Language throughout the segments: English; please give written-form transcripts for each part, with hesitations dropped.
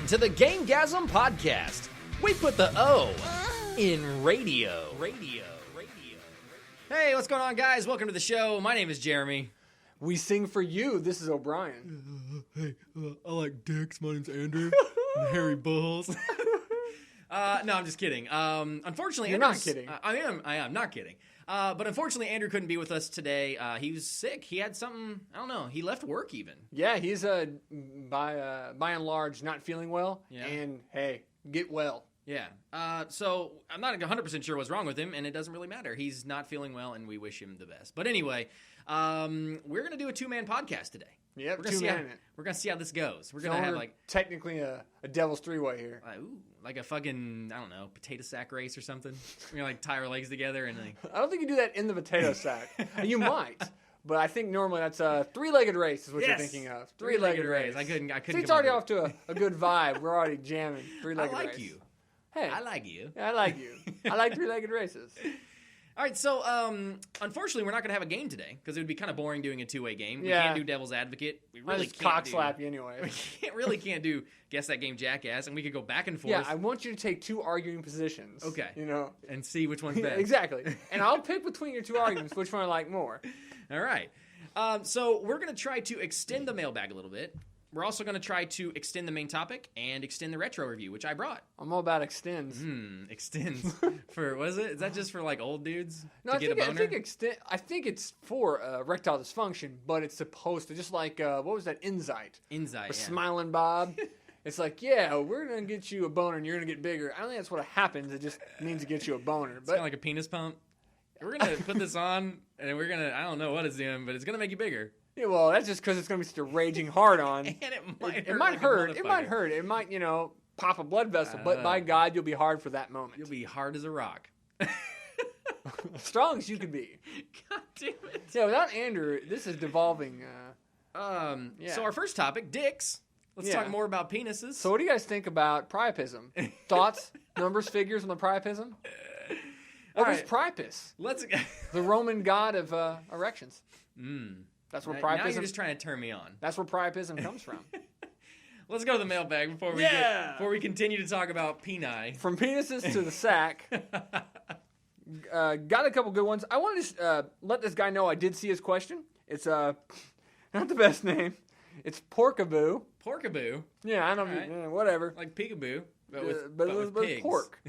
to the Gamegasm podcast. We put the O in radio. Hey, what's going on, guys? Welcome to the show. My name is Jeremy. We sing for you. This is O'Brien. Hey, I like dicks. My name's Andrew. And hairy balls. No, I'm just kidding. Unfortunately, You're not kidding. I am not kidding. But unfortunately, Andrew couldn't be with us today. He was sick. He had something. I don't know. He left work even. Yeah, he's by and large not feeling well. Yeah. And hey, get well. Yeah. So I'm not 100% sure what's wrong with him, and it doesn't really matter. He's not feeling well, and we wish him the best. But anyway, we're gonna do a 2-man podcast today. Yep, we're gonna see how this goes. We're gonna have technically a devil's three-way here. Like a fucking, I don't know, potato sack race or something. We're gonna tie our legs together and I don't think you do that in the potato sack. You might, but I think normally that's a three-legged race is what you're thinking of. Three-legged race. I couldn't. See, it's already off to a good vibe. We're already jamming. Three-legged race. I like you. Hey, I like you. I like you. I like three-legged races. All right, so unfortunately, we're not going to have a game today because it would be kind of boring doing a two-way game. We can't do Devil's Advocate. We really can't cock slap you anyway. We can't do Guess That Game Jackass, and we could go back and forth. Yeah, I want you to take two arguing positions. Okay. And And see which one's best. Exactly. And I'll pick between your two arguments which one I like more. All right. So we're going to try to extend the mailbag a little bit. We're also going to try to extend the main topic and extend the retro review, which I brought. I'm all about extends. Extends. For, what is it? Is that just for, like, old dudes to get a boner? I think it's for erectile dysfunction, but it's supposed to, just like, what was that, Insight? Insight, With Smiling Bob. It's like, yeah, we're going to get you a boner and you're going to get bigger. I don't think that's what happens. It just means to get you a boner. It's kind of like a penis pump. We're going to put this on, and we're going to, I don't know what it's doing, but it's going to make you bigger. Yeah, well, that's just because it's going to be such a raging hard on. And it might hurt. It might hurt. It might, pop a blood vessel. But by God, you'll be hard for that moment. You'll be hard as a rock. Strong as you can be. God damn it. Yeah, without Andrew, this is devolving. So our first topic, dicks. Let's talk more about penises. So what do you guys think about priapism? Thoughts, numbers, figures on the priapism? What is priapus? The Roman god of erections. That's where priapism. Now you're just trying to turn me on. That's where priapism comes from. Let's go to the mailbag before we continue to talk about peni. From penises to the sack. Got a couple good ones. I want to let this guy know I did see his question. It's not the best name. It's Porkaboo. Porkaboo? Yeah, I don't whatever. Like peekaboo, but with pigs. Pork.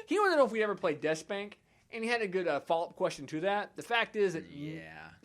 He wanted to know if we ever played Death Spank, and he had a good follow-up question to that. The fact is that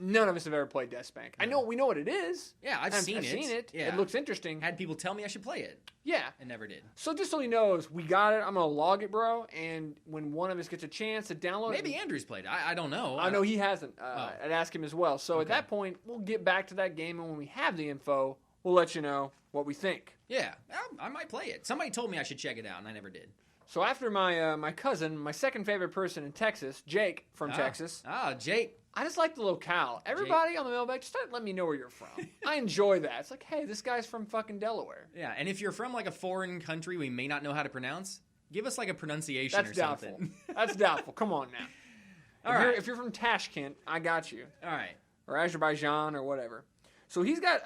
none of us have ever played Death Spank. No. We know what it is. Yeah, I've seen it. Yeah. It looks interesting. Had people tell me I should play it. Yeah. I never did. So just so he knows, we got it. I'm going to log it, bro. And when one of us gets a chance to download Maybe Andrew's played it. I don't know. I know he hasn't. I'd ask him as well. So at that point, we'll get back to that game. And when we have the info, we'll let you know what we think. Yeah. I might play it. Somebody told me I should check it out, and I never did. So after my cousin, my second favorite person in Texas, Jake from Texas. Jake. I just like the locale. Everybody on the mailbag, just let me know where you're from. I enjoy that. It's like, hey, this guy's from fucking Delaware. Yeah, and if you're from like a foreign country we may not know how to pronounce, give us like a pronunciation or doubtful. Something. That's doubtful. Come on now. If you're from Tashkent, I got you. All right. Or Azerbaijan or whatever. So he's got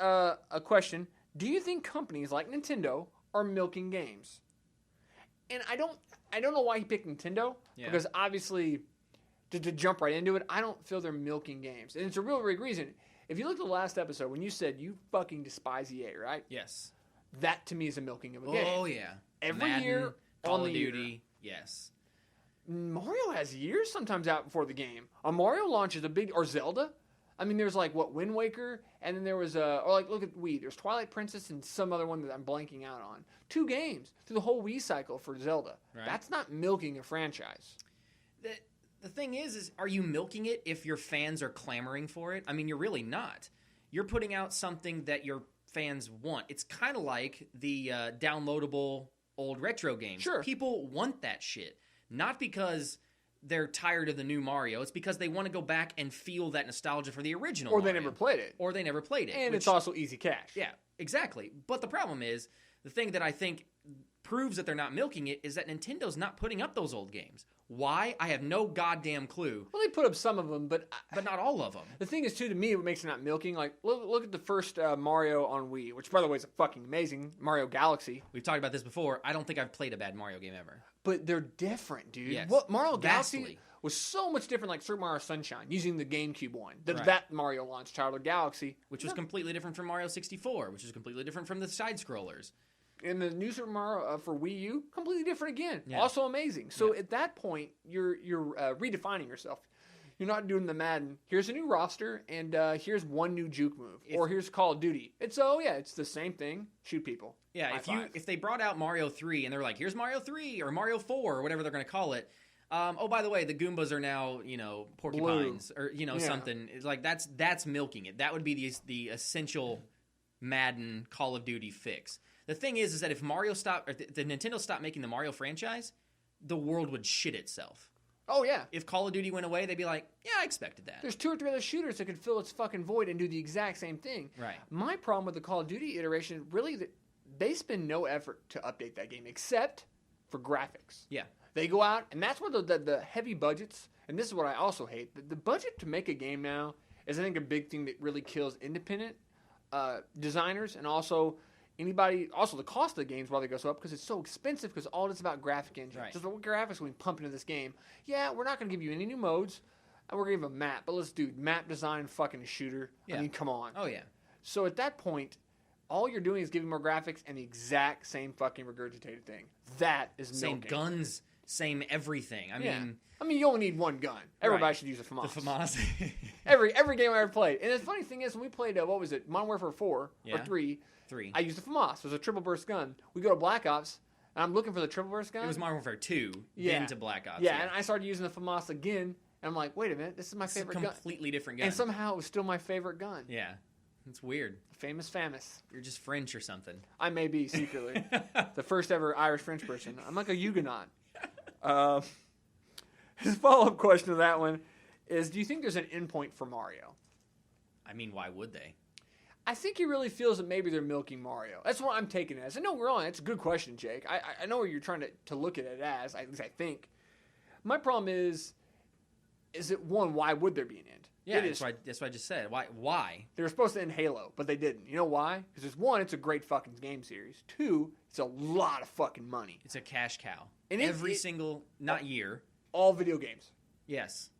a question. Do you think companies like Nintendo are milking games? And I don't know why he picked Nintendo, because obviously, to jump right into it, I don't feel they're milking games. And it's a real big reason. If you look at the last episode, when you said you fucking despise EA, right? Yes. That, to me, is a milking of a game. Oh, yeah. Every Madden, year Call on of the Duty, year. yes. Mario has years sometimes out before the game. A Mario launch is or Zelda. I mean, there's like, Wind Waker, and then there was look at Wii. There's Twilight Princess and some other one that I'm blanking out on. 2 games through the whole Wii cycle for Zelda. Right. That's not milking a franchise. The thing is are you milking it if your fans are clamoring for it? I mean, you're really not. You're putting out something that your fans want. It's kind of like the downloadable old retro games. Sure. People want that shit. Not because they're tired of the new Mario. It's because they want to go back and feel that nostalgia for the original Mario. Or they never played it. And it's also easy cash. Yeah, exactly. But the problem is, the thing that I think proves that they're not milking it is that Nintendo's not putting up those old games. Why? I have no goddamn clue. Well, they put up some of them, but not all of them. The thing is, too, to me, what makes it not milking, like, look at the first Mario on Wii, which, by the way, is fucking amazing. Mario Galaxy. We've talked about this before. I don't think I've played a bad Mario game ever. But they're different, dude. Yes. What Mario Vastly. Galaxy was so much different, like Super Mario Sunshine, using the GameCube one. Right. That Mario launch title, Galaxy. Which was completely different from Mario 64, which is completely different from the side-scrollers. And the new Super Mario for Wii U, completely different again. Yeah. Also amazing. So at that point, you're redefining yourself. You're not doing the Madden. Here's a new roster, and here's one new juke move, or here's Call of Duty. It's the same thing. Shoot people. Yeah, if they brought out Mario 3 and they're like, here's Mario 3 or Mario 4 or whatever they're going to call it. Oh, by the way, the Goombas are now porcupines or something. It's like that's milking it. That would be the essential Madden Call of Duty fix. The thing is that if Mario stopped, or the Nintendo stopped making the Mario franchise, the world would shit itself. Oh, yeah. If Call of Duty went away, they'd be like, yeah, I expected that. There's 2 or 3 other shooters that could fill its fucking void and do the exact same thing. Right. My problem with the Call of Duty iteration, really, they spend no effort to update that game, except for graphics. Yeah. They go out, and that's where the heavy budgets, and this is what I also hate, the budget to make a game now is, I think, a big thing that really kills independent designers, and also the cost of the games while they go so up, because it's so expensive, because all it's about graphic engine. Right. Just what graphics we pump into this game. Yeah, we're not going to give you any new modes, and we're going to give a map, but let's do map design fucking a shooter. Yeah. I mean, come on. Oh, yeah. So at that point, all you're doing is giving more graphics and the exact same fucking regurgitated thing. That is Same milking. guns, same everything. I mean, you only need one gun. Everybody Right. should use a FAMAS. the FAMAS. every game I ever played. And the funny thing is, when we played, what was it, Modern Warfare 4 Yeah. or 3, 3. I used a FAMAS. It was a triple burst gun. We go to Black Ops, and I'm looking for the triple burst gun. It was Modern Warfare 2, Yeah. then to Black Ops. Yeah, and I started using the FAMAS again, and I'm like, wait a minute, this is my It's a favorite gun. completely different gun. And somehow it was still my favorite gun. Yeah. It's weird. Famous Famus. You're just French or something. I may be, secretly. The first ever Irish-French person. I'm like a Huguenot. His follow-up question to that one is, do you think there's an endpoint for Mario? I mean, why would they? I think he really feels that maybe they're milking Mario. That's what I'm taking it as. I know we're on. It's a good question, Jake. I know what you're trying to look at it as, at least I think. My problem is it, one, why would there be an end? Yeah, that's what I just said. Why? They were supposed to end Halo, but they didn't. You know why? Because one, it's a great fucking game series. 2, it's a lot of fucking money. It's a cash cow. And every single, not year. All video games. Yes.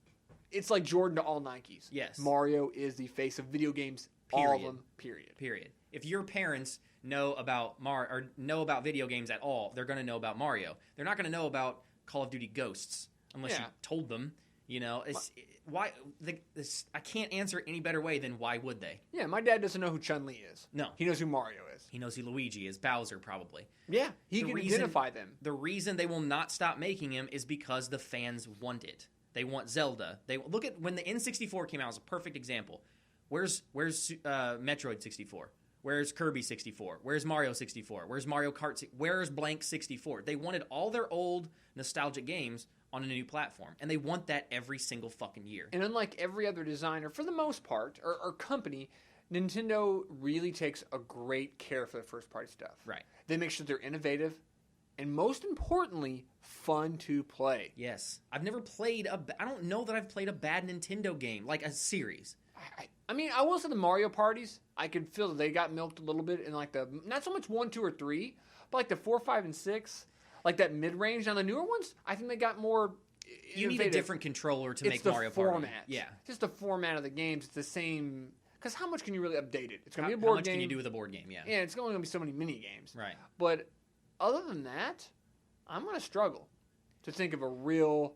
It's like Jordan to all Nikes. Yes. Mario is the face of video games. Period. All of them. Period. If your parents know about video games at all, they're going to know about Mario. They're not going to know about Call of Duty Ghosts unless you told them. You know, I can't answer it any better way than why would they? Yeah, my dad doesn't know who Chun-Li is. No. He knows who Mario is. He knows who Luigi is, Bowser probably. Yeah, he can identify them. The reason they will not stop making him is because the fans want it. They want Zelda. They look at when the N64 came out as a perfect example. Where's Metroid 64? Where's Kirby 64? Where's Mario 64? Where's Mario Kart? Where's blank 64? They wanted all their old nostalgic games on a new platform, and they want that every single fucking year. And unlike every other designer, for the most part, or company, Nintendo really takes a great care for the first-party stuff. Right. They make sure they're innovative, and most importantly, fun to play. Yes. I've never played I don't know that I've played a bad Nintendo game, like a series. I mean, I will say the Mario parties, I could feel that they got milked a little bit in like not so much 1, 2, or 3, but like the 4, 5, and 6, like that mid-range. Now the newer ones, I think they got more innovative. You need a different controller to make Mario Party. Format. Yeah. Just the format of the games. It's the same. Because how much can you really update it? It's going to be a board game. How much can you do with a board game? Yeah. Yeah, it's only going to be so many mini games. Right. But other than that, I'm going to struggle to think of a real,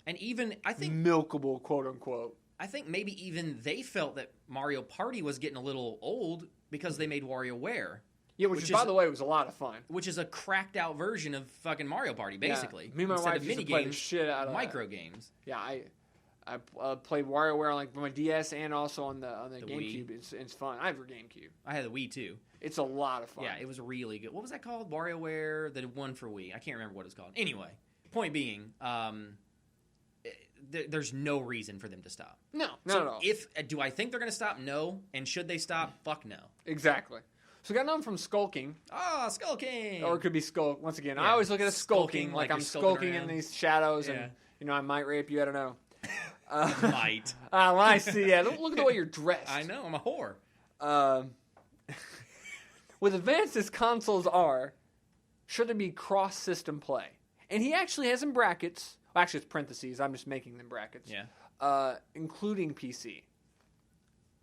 and even I think milkable, quote unquote. I think maybe even they felt that Mario Party was getting a little old because they made WarioWare. Yeah, which is, by the way, was a lot of fun. Which is a cracked out version of fucking Mario Party, basically. Yeah. Me and my wife used to play the shit out of micro games. Yeah, I played WarioWare on like my DS and also on the GameCube. It's fun. I have a GameCube. I had the Wii too. It's a lot of fun. Yeah, it was really good. What was that called? WarioWare, the one for Wii. I can't remember what it's called. Anyway, point being, there's no reason for them to stop. No, not at all. Do I think they're going to stop? No. And should they stop? Fuck no. Exactly. So we got none from skulking. Skulking. Or it could be skulk. Once again, I always look at it as skulking like I'm skulking in these shadows and I might rape you. I don't know. Might. When I see, look at the way you're dressed. I know, I'm a whore. With advanced as consoles are, should there be cross-system play? And he actually has in brackets. Well, actually, it's parentheses. I'm just making them brackets. Yeah. Including PC.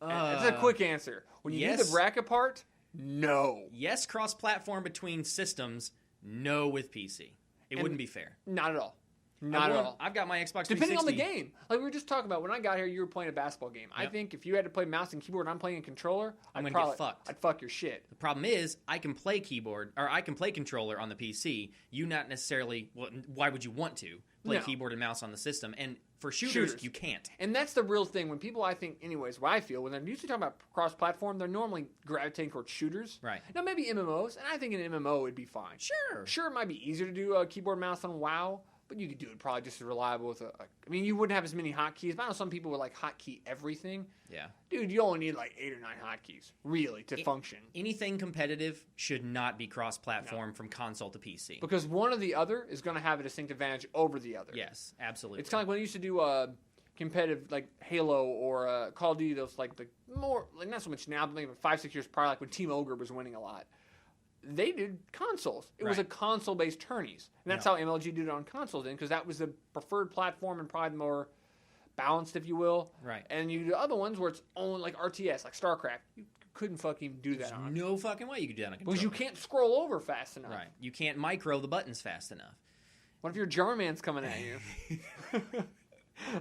That's a quick answer. When you do the bracket part, no. Yes, cross-platform between systems. No with PC. It wouldn't be fair. Not at all. Not at all. I've got my Xbox 360. Depending on the game. Like we were just talking about, when I got here, you were playing a basketball game. Yep. I think if you had to play mouse and keyboard and I'm playing a controller, I'm going to get fucked. I'd fuck your shit. The problem is, I can play controller on the PC. You not necessarily, well, why would you want to play keyboard and mouse on the system? And for shooters, you can't. And that's the real thing. When people, I think, anyways, what I feel, when they're usually talking about cross-platform, they're normally gravitating towards shooters. Right. Now, maybe MMOs, and I think an MMO would be fine. Sure, it might be easier to do a keyboard mouse on WoW, but you could do it probably just as reliable with I mean, you wouldn't have as many hotkeys. But I know some people would like hotkey everything. Yeah. Dude, you only need like 8 or 9 hotkeys, really, to function. Anything competitive should not be cross-platform from console to PC. Because one or the other is going to have a distinct advantage over the other. Yes, absolutely. It's kind of like when they used to do competitive, like Halo or Call of Duty, those like the more, like not so much now, but maybe 5-6 years prior, like when Team Ogre was winning a lot. They did consoles. It was a console-based tourneys. And that's how MLG did it on consoles then, because that was the preferred platform and probably more balanced, if you will. Right. And you do other ones where it's only like RTS, like StarCraft. You couldn't fucking do that on. No fucking way you could do that on a controller. Because you can't scroll over fast enough. Right. You can't micro the buttons fast enough. What if your German's coming at you?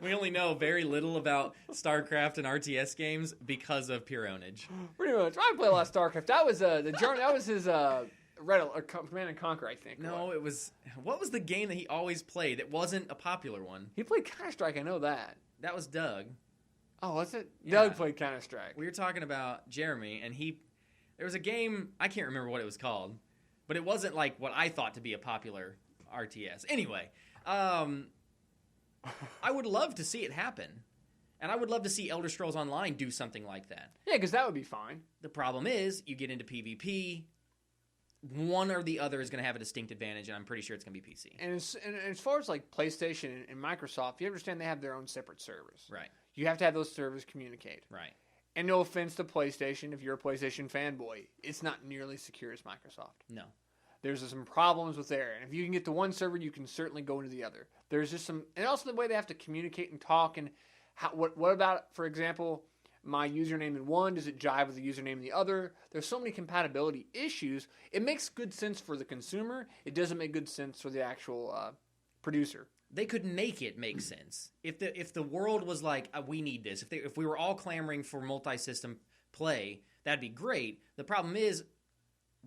We only know very little about StarCraft and RTS games because of pure ownage. Pretty much. I play a lot of StarCraft. That was the German. That was his Command and Conquer, I think. No, it was. What was the game that he always played? It wasn't a popular one. He played Counter-Strike. I know that. That was Doug. Oh, was it? Yeah. Doug played Counter-Strike. We were talking about Jeremy, and there was a game. I can't remember what it was called, but it wasn't like what I thought to be a popular RTS. Anyway. I would love to see it happen. And I would love to see Elder Scrolls Online do something like that. Yeah, because that would be fine. The problem is, you get into PvP, one or the other is going to have a distinct advantage, and I'm pretty sure it's going to be PC. And as far as like PlayStation and Microsoft, you understand they have their own separate servers. Right. You have to have those servers communicate. Right. And no offense to PlayStation, if you're a PlayStation fanboy, it's not nearly as secure as Microsoft. No. There's some problems with there. And if you can get to one server, you can certainly go into the other. There's just some... And also the way they have to communicate and talk. And what about, for example, my username in one? Does it jive with the username in the other? There's so many compatibility issues. It makes good sense for the consumer. It doesn't make good sense for the actual producer. They could make it make sense. If the world was like, we need this. If we were all clamoring for multi-system play, that'd be great. The problem is...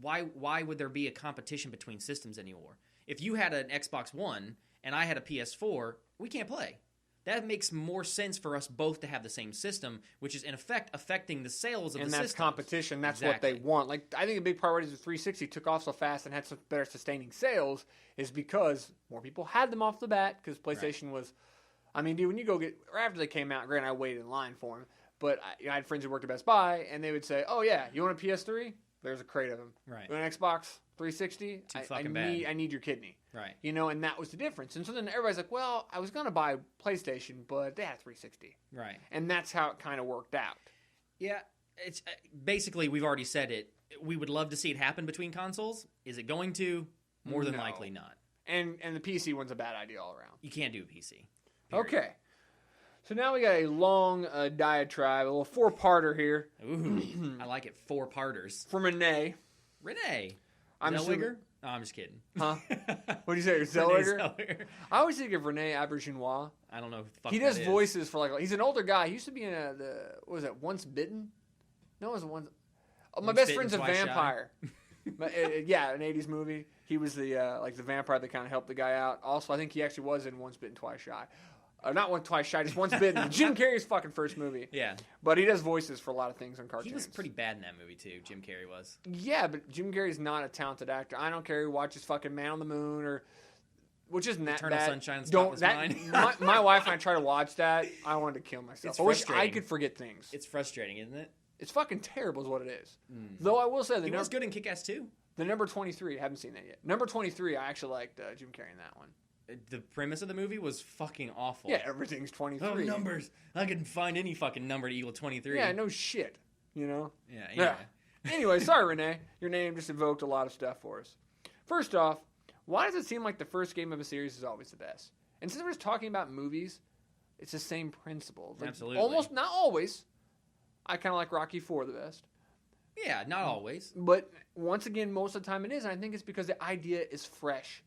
Why would there be a competition between systems anymore? If you had an Xbox One and I had a PS4, we can't play. That makes more sense for us both to have the same system, which is in effect affecting the sales of the system. And that's competition. That's what they want. Like I think a big part of the 360 took off so fast and had some better sustaining sales is because more people had them off the bat because PlayStation was. I mean, dude, when you go get or after they came out, granted I waited in line for them, but I had friends who worked at Best Buy and they would say, "Oh yeah, you want a PS3? There's a crate of them. Right. An Xbox 360, I need your kidney. Right. And that was the difference. And so then everybody's like, well, I was going to buy PlayStation, but they had 360. Right. And that's how it kind of worked out. Yeah. It's basically, we've already said it. We would love to see it happen between consoles. Is it going to? More than likely not. And the PC one's a bad idea all around. You can't do a PC. Period. Okay. So now we got a long diatribe, a little 4-parter here. Ooh, I like it. 4-parters. From Renee. Zellweger? No, I'm just kidding. Huh? What did you say? Zellweger? I always think of Rene Auberginois. I don't know who the fuck he does voices for like... He's an older guy. He used to be in what was that? Once Bitten? No, it was Once... Oh, my best friend's a vampire. Yeah, an 80s movie. He was the the vampire that kind of helped the guy out. Also, I think he actually was in Once Bitten, Twice Shy. Not Once, Twice Shy, just Once Bitten. Jim Carrey's fucking first movie. Yeah. But he does voices for a lot of things on cartoons. He was pretty bad in that movie, too. Jim Carrey was. Yeah, but Jim Carrey's not a talented actor. I don't care who watches fucking Man on the Moon or... Which isn't that Eternal bad. Sunshine of the Spotless Mind. My wife and I try to watch that. I wanted to kill myself. I wish I could forget things. It's frustrating, isn't it? It's fucking terrible is what it is. Though I will say... He was good in Kick-Ass 2. The number 23, I haven't seen that yet. Number 23, I actually liked Jim Carrey in that one. The premise of the movie was fucking awful. Yeah, everything's 23. Oh, numbers. I can find any fucking number to equal 23. Yeah, no shit. You know? Yeah, Yeah. Anyway, sorry, Renee. Your name just evoked a lot of stuff for us. First off, why does it seem like the first game of a series is always the best? And since we're just talking about movies, it's the same principle. Like, Absolutely. Almost, not always. I kind of like Rocky IV the best. Yeah, not always. But once again, most of the time it is. And I think it's because the idea is fresh.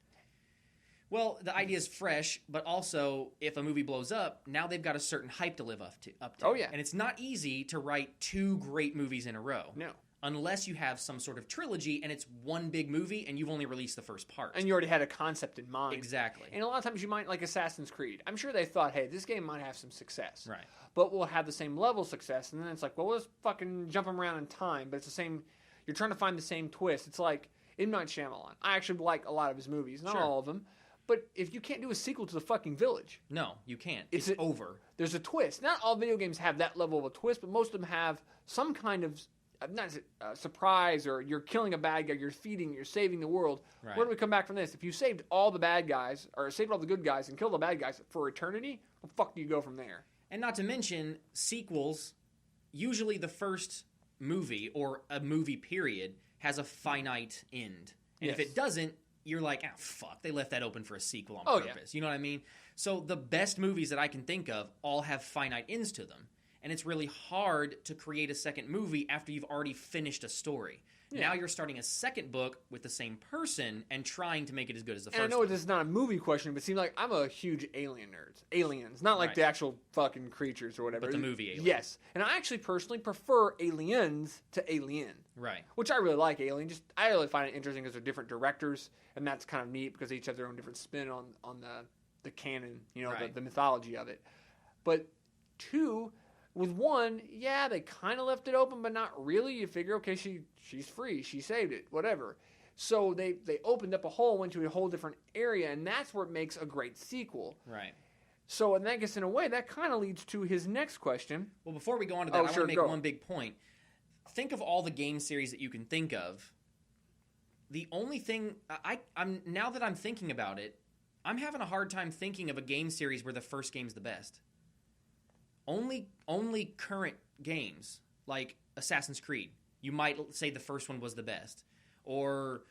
Well, the idea is fresh, but also if a movie blows up, now they've got a certain hype to live up to. Oh, yeah. And it's not easy to write 2 great movies in a row. No. Unless you have some sort of trilogy and it's one big movie and you've only released the first part. And you already had a concept in mind. Exactly. And a lot of times you might, like Assassin's Creed. I'm sure they thought, hey, this game might have some success. Right. But we'll have the same level of success. And then it's like, well, let's fucking jump them around in time. But it's the same. You're trying to find the same twist. It's like M. Night Shyamalan. I actually like a lot of his movies. Not Sure. all of them. But if you can't do a sequel to The fucking Village. No, you can't. It's over. There's a twist. Not all video games have that level of a twist, but most of them have some kind of not surprise, or you're killing a bad guy, you're feeding, you're saving the world. Right. Where do we come back from this? If you saved all the bad guys, or saved all the good guys and killed the bad guys for eternity, where the fuck do you go from there? And not to mention, sequels, usually the first movie or a movie period has a finite end. And if Yes. it doesn't, you're like, ah, fuck, they left that open for a sequel on purpose. You know what I mean? So the best movies that I can think of all have finite ends to them. And it's really hard to create a second movie after you've already finished a story. Yeah. Now you're starting a second book with the same person and trying to make it as good as the And first I know one. this is not a movie question, but it seems like I'm a huge alien nerd. Aliens, not like Right. the actual fucking creatures or whatever. But the movie Alien. Yes. And I actually personally prefer Aliens to Alien. Right. Which I really like Alien. Just I really find it interesting because they're different directors, and that's kind of neat because they each have their own different spin on the canon, you know, Right. the mythology of it. But 2, with 1, yeah, they kind of left it open, but not really. You figure, okay, she's free, she saved it, whatever. So they opened up a hole, went to a whole different area, and that's where it makes a great sequel. Right. So, and that gets in a way, that kind of leads to his next question. Well, before we go on to that, I want to make one big point. Think of all the game series that you can think of. The only thing I'm now that I'm thinking about it, I'm having a hard time thinking of a game series where the first game's the best. Only current games like Assassin's Creed, you might say the first one was the best, or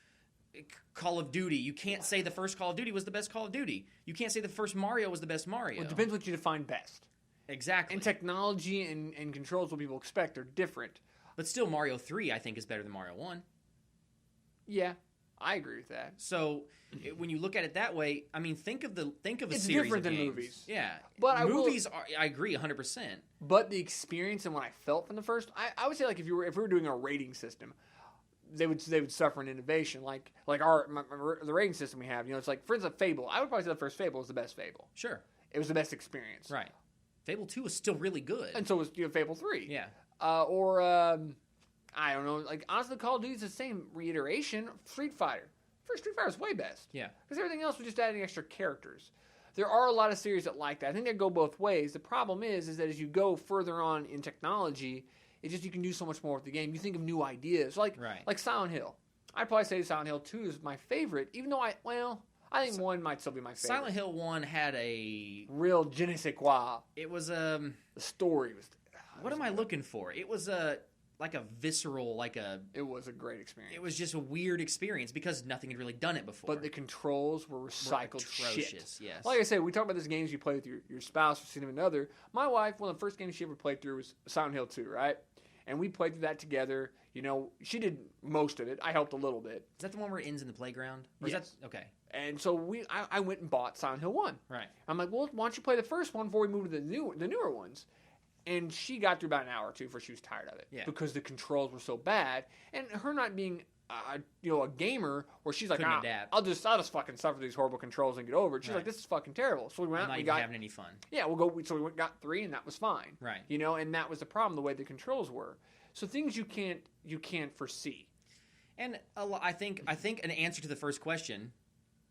Call of Duty. You can't say the first Call of Duty was the best Call of Duty. You can't say the first Mario was the best Mario. Well, it depends what you define best. Exactly. And technology and controls, what people expect, are different. But still, Mario 3, I think, is better than Mario 1. Yeah, I agree with that. So when you look at it that way, I mean, think of a It's series different of than games. movies. Yeah, But I agree 100%. But the experience and what I felt from the first, I would say, like if we were doing a rating system, they would suffer an innovation like the rating system we have. You know, it's like, for instance, Fable. I would probably say the first Fable was the best Fable. Sure, it was the best experience. Right. Fable 2 is still really good, And so was Fable 3. Yeah. I don't know. Like, honestly, Call of Duty is the same reiteration. Street Fighter. First Street Fighter is way best. Yeah. Because everything else was just adding extra characters. There are a lot of series that like that. I think they go both ways. The problem is that as you go further on in technology, it's just you can do so much more with the game. You think of new ideas. Like Silent Hill. I'd probably say Silent Hill 2 is my favorite, even though I think 1 might still be my favorite. Silent Hill 1 had a real je ne sais quoi. It was the story was. What am I looking for? It was like a visceral, It was a great experience. It was just a weird experience because nothing had really done it before. But the controls were recycled atrocious, shit. yes. Like I said, we talk about this games you play with your spouse or significant other. My wife, one of the first games she ever played through was Silent Hill 2, right? And we played through that together. You know, she did most of it. I helped a little bit. Is that the one where it ends in the playground? Or Yes. Is that, okay. And so I went and bought Silent Hill 1. Right. I'm like, well, why don't you play the first one before we move to the newer ones? And she got through about an hour or two before she was tired of it. Yeah. Because the controls were so bad. And her not being, a gamer, where she's like, Couldn't adapt. I'll just fucking suffer these horrible controls and get over it. She's Right. like, this is fucking terrible. So we went I'm out not and even having any fun. Yeah, we got 3 and that was fine. Right. You know, and that was the problem, the way the controls were. So things you can't foresee. And I think an answer to the first question,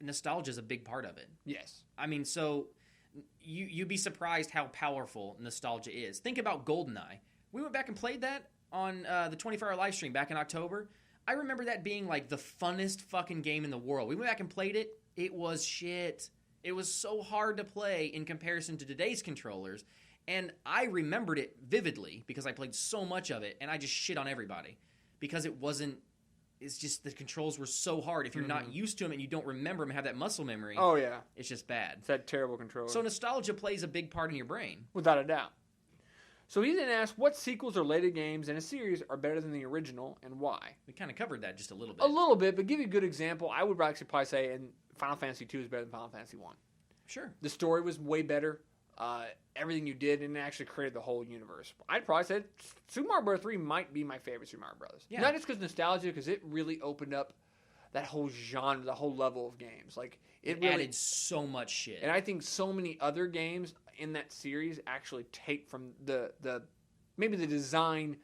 nostalgia is a big part of it. Yes. I mean, so you'd be surprised how powerful nostalgia is. Think about GoldenEye. We went back and played that on the 24-hour live stream back in October. I remember that being like the funnest fucking game in the world. We went back and played it. It was shit. It was so hard to play in comparison to today's controllers. And I remembered it vividly because I played so much of it, and I just shit on everybody because it wasn't. It's just the controls were so hard. If you're not used to them and you don't remember them and have that muscle memory, it's just bad. It's that terrible controller. So nostalgia plays a big part in your brain. Without a doubt. So he then asked, what sequels or later games in a series are better than the original and why? We kind of covered that just a little bit. A little bit, but give you a good example. I would actually probably say Final Fantasy II is better than Final Fantasy 1. Sure. The story was way better. Everything you did, and it actually created the whole universe. I'd probably say Super Mario Bros. 3 might be my favorite Super Mario Bros. Yeah. Not just because nostalgia, because it really opened up that whole genre, the whole level of games. Like it really added so much shit. And I think so many other games in that series actually take from the maybe the design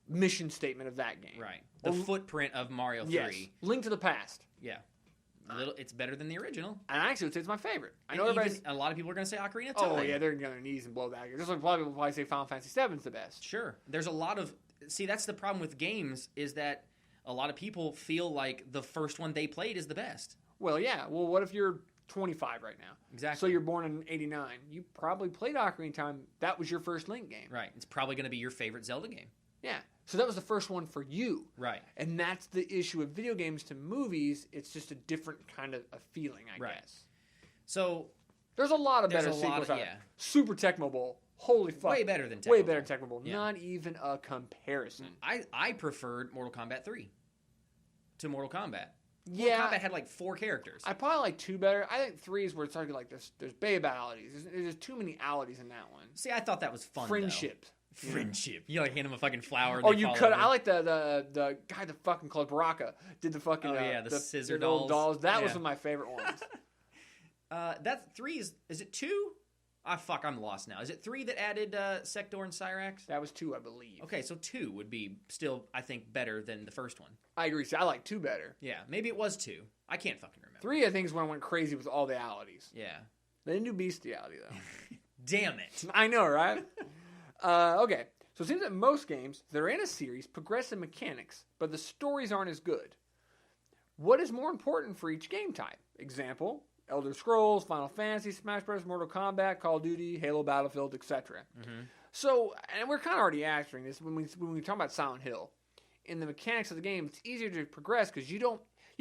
mission statement of that game. Right. The footprint of Mario 3. Yes. Link to the Past. Yeah. It's better than the original. And I actually would say it's my favorite. I know a lot of people are going to say Ocarina of Time. Oh, yeah, they're going to get on their knees and blow that. Just like a lot of people probably say Final Fantasy 7 is the best. Sure. There's a lot of... See, that's the problem with games, is that a lot of people feel like the first one they played is the best. Well, yeah. Well, what if you're 25 right now? Exactly. So you're born in 89. You probably played Ocarina of Time. That was your first Link game. Right. It's probably going to be your favorite Zelda game. Yeah. So that was the first one for you. Right. And that's the issue with video games to movies. It's just a different kind of a feeling, I guess. So there's a lot of better sequels out there. Super Tecmo Bowl. Holy fuck. Way better than Tecmo Way Bowl. better than Tecmo Bowl. Yeah. Not even a comparison. I preferred Mortal Kombat 3 to Mortal Kombat. Yeah. Mortal Kombat had like 4 characters. I probably like 2 better. I think 3 is where it's like there's babe-alities. There's too many alities in that one. See, I thought that was fun, Friendship. Though. Friendship. You like hand him a fucking flower. Oh, you cut. I like the guy that fucking called Baraka did the fucking the scissor dolls. That was one of my favorite ones. That's 3 is it 2? I'm lost now. Is it 3 that added Sector and Cyrax? That was 2, I believe. Okay, so 2 would be still, I think, better than the first one. I agree. See, I like 2 better. Yeah, maybe it was 2. I can't fucking remember. 3, I think, is when I went crazy with all the alities. Yeah. They didn't do bestiality though. Damn it! I know, right? Okay, so it seems that most games that are in a series progress in mechanics, but the stories aren't as good. What is more important for each game type? Example, Elder Scrolls, Final Fantasy, Smash Bros., Mortal Kombat, Call of Duty, Halo, Battlefield, etc. Mm-hmm. So, and we're kind of already answering this when we talk about Silent Hill. In the mechanics of the game, it's easier to progress because you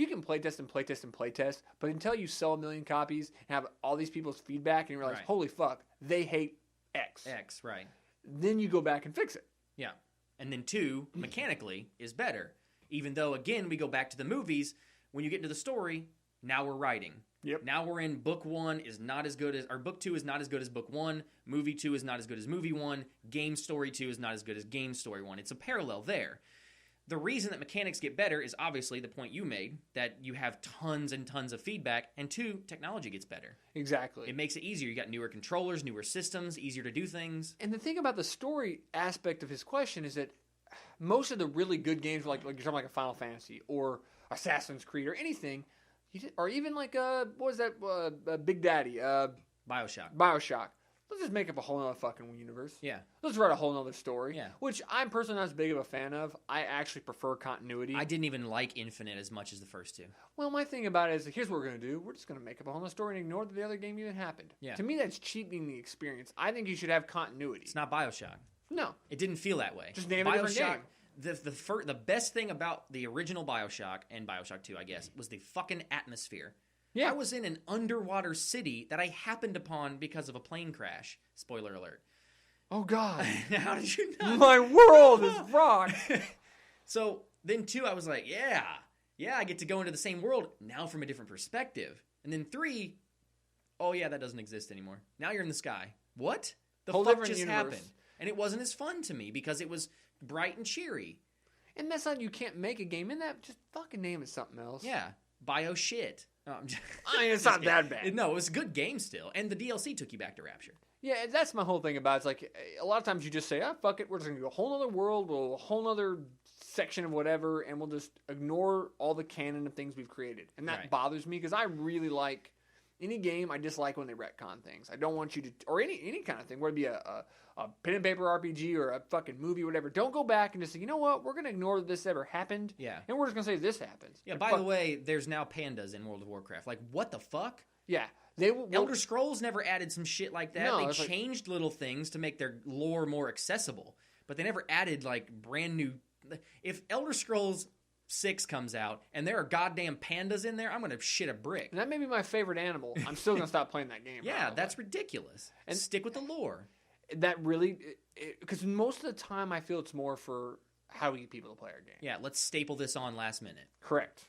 can playtest and playtest and playtest, but until you sell 1 million copies and have all these people's feedback and you realize, holy fuck, they hate X. X, right. Then you go back and fix it. Yeah. And then 2, mechanically, is better. Even though, again, we go back to the movies, when you get into the story, now we're writing. Yep. Now we're in book 1 is not as good as, or book 2 is not as good as book 1, movie 2 is not as good as movie 1, game story 2 is not as good as game story 1. It's a parallel there. The reason that mechanics get better is obviously the point you made, that you have tons and tons of feedback, and 2, technology gets better. Exactly. It makes it easier. You got newer controllers, newer systems, easier to do things. And the thing about the story aspect of his question is that most of the really good games, like you're talking like a Final Fantasy or Assassin's Creed or anything, or even like, what was that, Big Daddy? Bioshock. Let's just make up a whole other fucking universe. Yeah. Let's write a whole other story. Yeah. Which I'm personally not as big of a fan of. I actually prefer continuity. I didn't even like Infinite as much as the first 2. Well, my thing about it is, here's what we're going to do. We're just going to make up a whole other story and ignore that the other game even happened. Yeah. To me, that's cheapening the experience. I think you should have continuity. It's not Bioshock. No. It didn't feel that way. Just name a different game. The best thing about the original Bioshock, and Bioshock 2, I guess, was the fucking atmosphere. Yeah. I was in an underwater city that I happened upon because of a plane crash. Spoiler alert. Oh, God. How did you know? My world is rocked. So then 2, I was like, yeah, I get to go into the same world, now from a different perspective. And then 3, oh, yeah, that doesn't exist anymore. Now you're in the sky. What? The whole fuck just universe. happened? And it wasn't as fun to me because it was bright and cheery. And that's not, you can't make a game in that. Just fucking name it something else. Yeah. Bio shit. It's not that bad. No, it was a good game still. And the DLC took you back to Rapture. Yeah, that's my whole thing about it. It's like, a lot of times you just say, fuck it, we're just going to go a whole other world, a whole other section of whatever, and we'll just ignore all the canon of things we've created. And that bothers me, because I really like any game. I dislike when they retcon things. I don't want you to, or any kind of thing, whether it be a pen and paper RPG or a fucking movie or whatever. Don't go back and just say, you know what, we're going to ignore that this ever happened. Yeah. And we're just going to say this happened. Yeah, by the way, there's now pandas in World of Warcraft. Like, what the fuck? Yeah. Elder Scrolls never added some shit like that. No, they changed little things to make their lore more accessible, but they never added like brand new. If Elder Scrolls 6 comes out and there are goddamn pandas in there, I'm gonna shit a brick. And that may be my favorite animal. I'm still gonna stop playing that game. Yeah, that's ridiculous. And stick with the lore. That really, because most of the time I feel it's more for how we get people to play our game. Yeah, let's staple this on last minute. Correct.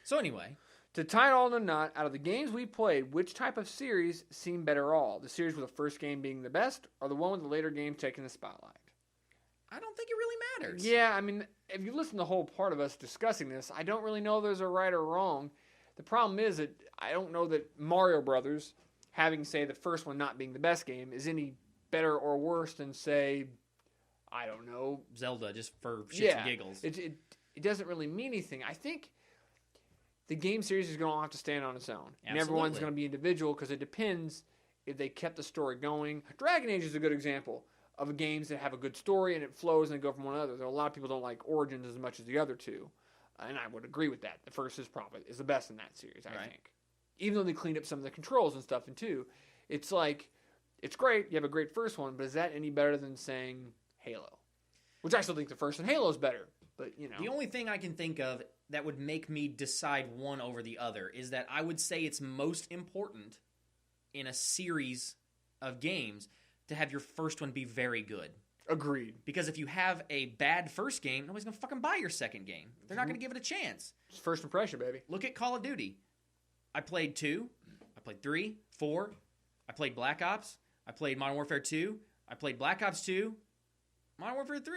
So anyway, to tie it all in a knot, out of the games we played, which type of series seemed better all? The series with the first game being the best, or the one with the later game taking the spotlight? I don't think it really matters. Yeah, I mean, if you listen to the whole part of us discussing this, I don't really know if there's a right or wrong. The problem is that I don't know that Mario Brothers, having, say, the first one not being the best game, is any better or worse than, say, I don't know, Zelda, just for shits and giggles. It doesn't really mean anything. I think the game series is going to have to stand on its own. Absolutely. And everyone's going to be individual because it depends if they kept the story going. Dragon Age is a good example of games that have a good story and it flows and they go from one another. There are a lot of people don't like Origins as much as the other two, and I would agree with that. The first is the best in that series, I think. Even though they cleaned up some of the controls and stuff, and too, it's like, it's great, you have a great first one, but is that any better than saying Halo? Which I still think the first one, Halo's better, but you know. The only thing I can think of that would make me decide one over the other is that I would say it's most important in a series of games to have your first one be very good. Agreed. Because if you have a bad first game, nobody's going to fucking buy your second game. They're not going to give it a chance. It's first impression, baby. Look at Call of Duty. I played 2. I played 3, 4. I played Black Ops. I played Modern Warfare 2. I played Black Ops 2. Modern Warfare 3?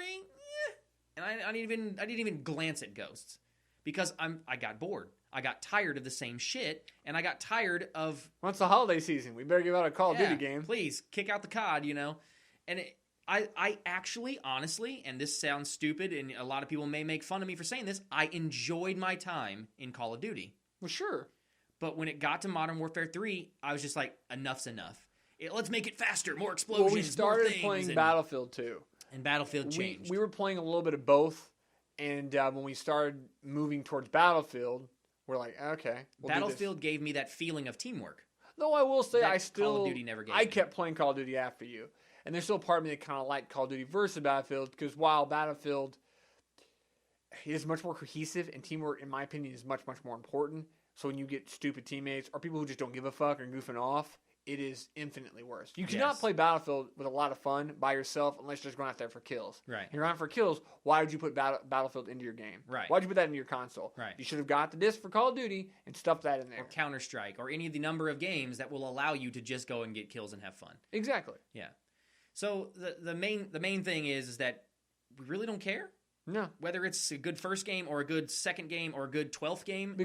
And I didn't even glance at Ghosts. Because I got bored. I got tired of the same shit, and I got tired of... Well, it's the holiday season. We better give out a Call of Duty game. Please, kick out the COD, you know. And I actually, honestly, and this sounds stupid, and a lot of people may make fun of me for saying this, I enjoyed my time in Call of Duty. Well, sure. But when it got to Modern Warfare 3, I was just like, enough's enough. Let's make it faster, more explosions, well, we started more things, playing Battlefield 2. And Battlefield changed. We were playing a little bit of both, and when we started moving towards Battlefield... We're like, okay. Battlefield gave me that feeling of teamwork. Though I will say, Call of Duty never gave I me. kept playing Call of Duty after you. And there's still a part of me that kind of liked Call of Duty versus Battlefield, because while Battlefield is much more cohesive, and teamwork, in my opinion, is much, much more important. So when you get stupid teammates, or people who just don't give a fuck and goofing off, it is infinitely worse. You cannot play Battlefield with a lot of fun by yourself unless you're just going out there for kills. Right. You're out for kills. Why would you put Battlefield into your game? Right. Why would you put that into your console? Right. You should have got the disc for Call of Duty and stuffed that in there. Or Counter-Strike, or any of the number of games that will allow you to just go and get kills and have fun. Exactly. Yeah. So the main thing is that we really don't care. No. Whether it's a good first game or a good second game or a good 12th game.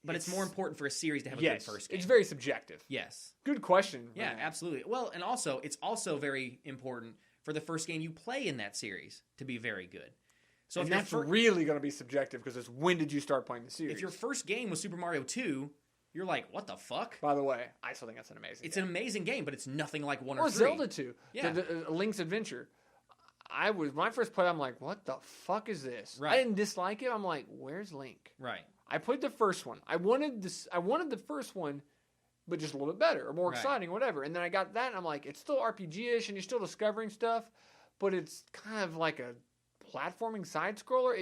But it's more important for a series to have a good first game. It's very subjective. Yes. Good question. Yeah, absolutely. Well, and also, it's also very important for the first game you play in that series to be very good. So and that's really going to be subjective because it's when did you start playing the series? If your first game was Super Mario 2, you're like, what the fuck? By the way, I still think that's an amazing game. It's an amazing game, but it's nothing like 1 or 3. Or Zelda 2. Yeah. The Link's Adventure. When I first played, I'm like, what the fuck is this? Right. I didn't dislike it. I'm like, where's Link? Right. I played the first one. I wanted the first one, but just a little bit better or more exciting, whatever. And then I got that, and I'm like, it's still RPG-ish, and you're still discovering stuff, but it's kind of like a platforming side scroller.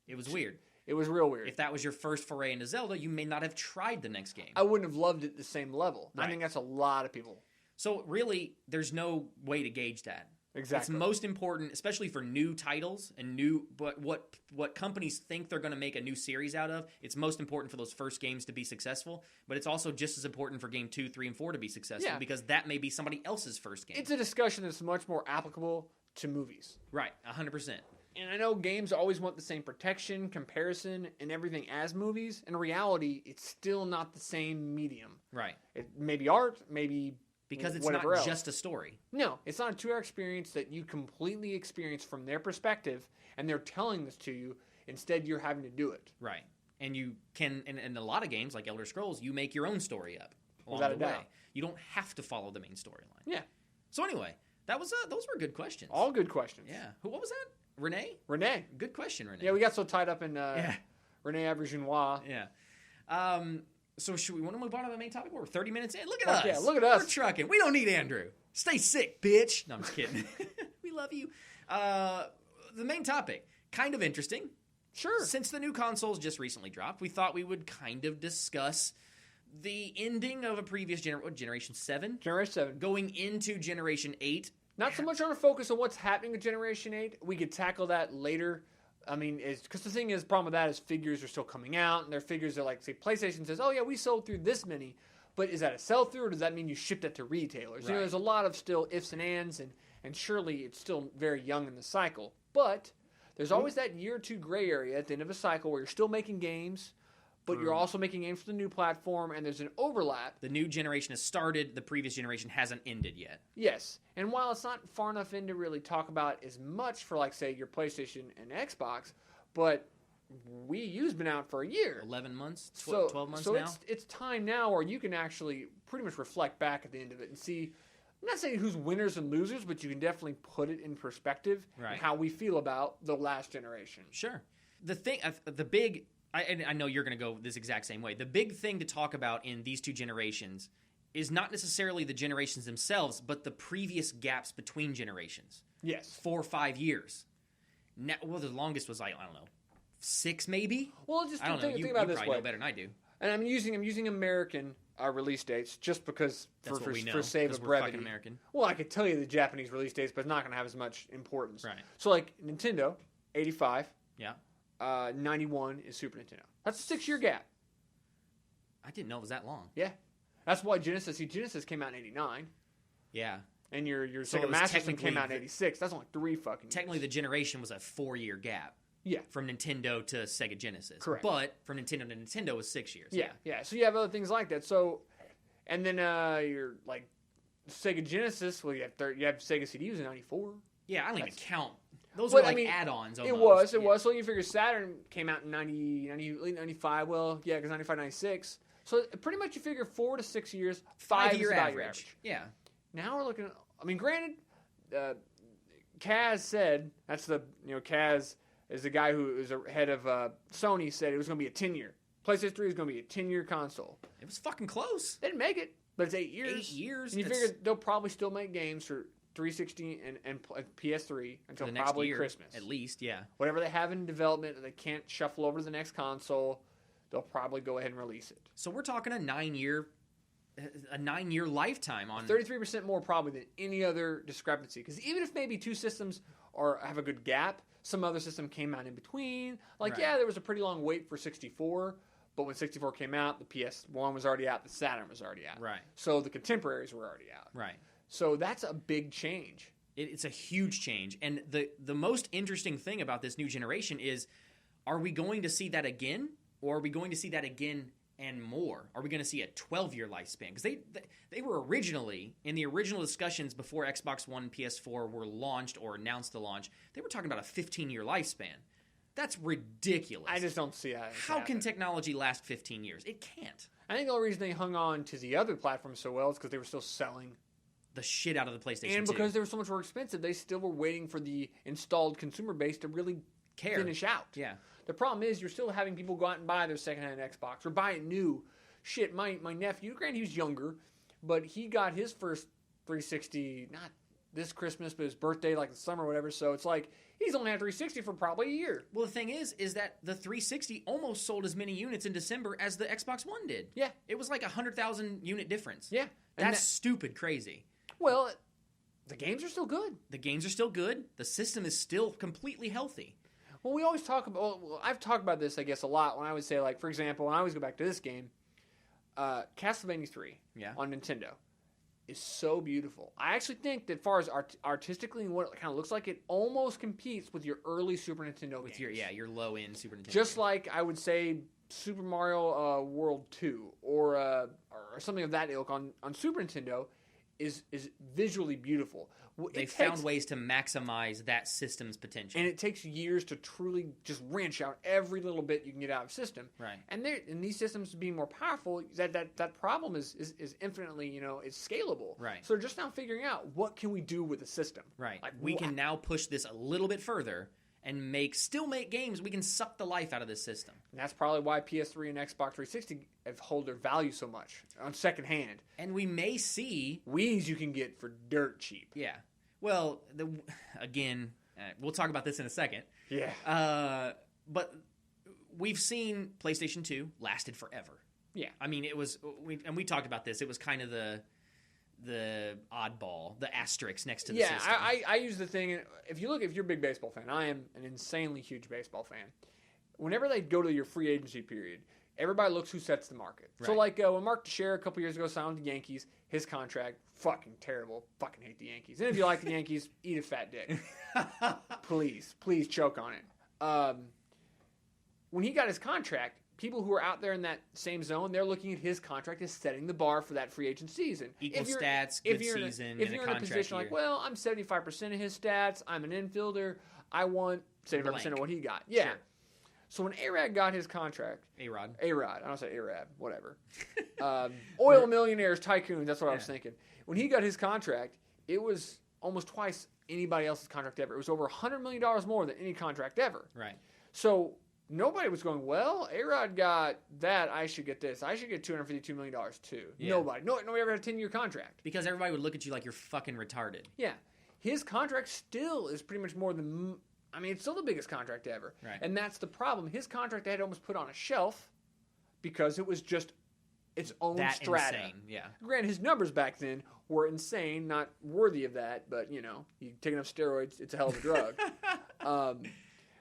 It was weird. It was real weird. If that was your first foray into Zelda, you may not have tried the next game. I wouldn't have loved it the same level. Right. I think that's a lot of people. So really, there's no way to gauge that. Exactly. It's most important, especially for new titles and what companies think they're going to make a new series out of. It's most important for those first games to be successful, but it's also just as important for game 2, 3, and 4 to be successful because that may be somebody else's first game. It's a discussion that's much more applicable to movies. Right, 100%. And I know games always want the same protection, comparison, and everything as movies. In reality, it's still not the same medium. Right. It may be art, maybe because it's whatever not else. Just a story. No, it's not a 2-hour experience that you completely experience from their perspective, and they're telling this to you. Instead, you're having to do it. Right. And you can, in a lot of games like Elder Scrolls, you make your own story up along Without the a way. doubt. You don't have to follow the main storyline. Yeah. So anyway, that was those were good questions. All good questions. Yeah. What was that? Renee? Good question, Renee. Yeah, we got so tied up in Renee Auberginois. Yeah. So should we want to move on to the main topic? We're 30 minutes in. Look at us. Yeah, look at us. We're trucking. We don't need Andrew. Stay sick, bitch. No, I'm just kidding. We love you. The main topic, kind of interesting. Sure. Since the new consoles just recently dropped, we thought we would kind of discuss the ending of a previous Generation 7? Generation 7. Going into Generation 8. Not so much on a focus on what's happening with Generation 8. We could tackle that later. I mean, because the thing is, the problem with that is figures are still coming out, and their figures are like, say, PlayStation says, oh, yeah, we sold through this many. But is that a sell-through, or does that mean you shipped it to retailers? Right. You know, there's a lot of still ifs and ands, and surely it's still very young in the cycle. But there's always that year or two gray area at the end of a cycle where you're still making games, but you're also making games for the new platform, and there's an overlap. The new generation has started. The previous generation hasn't ended yet. Yes. And while it's not far enough in to really talk about as much for, like, say, your PlayStation and Xbox, but Wii U's been out for a year. 11 months? 12 months now? So it's time now where you can actually pretty much reflect back at the end of it and see, I'm not saying who's winners and losers, but you can definitely put it in perspective right. and how we feel about the last generation. Sure. I know you're going to go this exact same way. The big thing to talk about in these two generations is not necessarily the generations themselves, but the previous gaps between generations. Yes. 4 or 5 years. Now, well, the longest was, I don't know, 6 maybe? Well, just I don't know. think about you this probably way. know better than I do. And I'm using American release dates just because That's what we know, for save 'cause of we're brevity. fucking American. Well, I could tell you the Japanese release dates, but it's not going to have as much importance. Right. So, like, Nintendo, 85. Yeah. 91 is Super Nintendo. That's a 6-year gap. I didn't know it was that long. Yeah. That's why Genesis came out in 89. Yeah. And your So it Sega was Master System came technically out in 86. That's only 3 fucking years. Technically, the generation was a 4-year gap. Yeah. From Nintendo to Sega Genesis. Correct. But from Nintendo to Nintendo was 6 years. Yeah. So you have other things like that. So, and then you're like Sega Genesis. Well, you have Sega CDs in 94. Yeah, I don't even count. Those But, were I like mean, add-ons It almost. was. So you figure Saturn came out in late 95. Well, yeah, because 95, 96. So pretty much you figure 4 to 6 years. 5 5-year is about average. your average. Yeah. Now we're looking at, I mean, granted, Kaz said, Kaz is the guy who is head of Sony, said it was going to be a 10-year. PlayStation 3 is going to be a 10-year console. It was fucking close. They didn't make it, but it's 8 years. 8 years. And you figure they'll probably still make games for 360 and PS3 until the next probably year, Christmas. at least, yeah. Whatever they have in development that they can't shuffle over to the next console, they'll probably go ahead and release it. So we're talking a 9-year lifetime on 33% more probably than any other discrepancy. Because even if maybe two systems have a good gap, some other system came out in between. Like, Right. yeah, there was a pretty long wait for 64, but when 64 came out, the PS1 was already out, the Saturn was already out. Right. So the contemporaries were already out. Right. So that's a big change. It's a huge change. And the most interesting thing about this new generation is, are we going to see that again? Or are we going to see that again and more? Are we going to see a 12-year lifespan? Because they were originally, in the original discussions before Xbox One and PS4 were launched or announced to launch, they were talking about a 15-year lifespan. That's ridiculous. I just don't see how can technology last 15 years? It can't. I think the only reason they hung on to the other platforms so well is because they were still selling. The shit out of the PlayStation 2. And because they were so much more expensive, they still were waiting for the installed consumer base to really finish out. Yeah. The problem is you're still having people go out and buy their secondhand Xbox or buy it new. Shit, my nephew, granted he was younger, but he got his first 360, not this Christmas, but his birthday, like the summer or whatever. So it's like he's only had 360 for probably a year. Well, the thing is that the 360 almost sold as many units in December as the Xbox One did. Yeah. It was like 100,000 unit difference. Yeah. That's stupid crazy. Well, the games are still good. The games are still good. The system is still completely healthy. Well, we always talk about, I've talked about this, I guess, a lot when I would say, like, for example, when I always go back to this game, Castlevania 3 on Nintendo is so beautiful. I actually think that as far as artistically and what it kind of looks like, it almost competes with your early Super Nintendo games. Your low-end Super Nintendo. Just like I would say Super Mario World 2 or something of that ilk on Super Nintendo is visually beautiful. They found ways to maximize that system's potential. And it takes years to truly just wrench out every little bit you can get out of a system. Right. And these systems being more powerful, that problem is infinitely, it's scalable. Right. So they're just now figuring out what can we do with the system. Right. Like, we can now push this a little bit further and still make games. We can suck the life out of this system. And that's probably why PS3 and Xbox 360 have hold their value so much on second hand. And we may see Wii's you can get for dirt cheap. Yeah. Well, again, we'll talk about this in a second. Yeah. But we've seen PlayStation 2 lasted forever. Yeah. I mean, we talked about this. It was kind of the oddball, the asterisk next to the system. I use the thing. If you're a big baseball fan, I am an insanely huge baseball fan. Whenever they go to your free agency period, everybody looks who sets the market. Right. So like when Mark Teixeira a couple years ago signed with the Yankees, his contract, fucking terrible. Fucking hate the Yankees. And if you like the Yankees, eat a fat dick. Please choke on it. When he got his contract, people who are out there in that same zone, they're looking at his contract as setting the bar for that free agent season. Equal stats, good season, if you're in a position like, well, I'm 75% of his stats, I'm an infielder, I want 75% of what he got. Yeah. Sure. So when A-Rod got his contract... A-Rod. I don't say A-Rod, whatever. Oil millionaires, tycoons, that's what I was thinking. When he got his contract, it was almost twice anybody else's contract ever. It was over $100 million more than any contract ever. Right. So... nobody was going, well, A-Rod got that, I should get this. I should get $252 million too. Yeah. Nobody ever had a 10-year contract. Because everybody would look at you like you're fucking retarded. Yeah. His contract still is pretty much more than, it's still the biggest contract ever. Right. And that's the problem. His contract they had almost put on a shelf because it was just its own strata. Insane. Yeah. Granted, his numbers back then were insane, not worthy of that, but, you take enough steroids, it's a hell of a drug.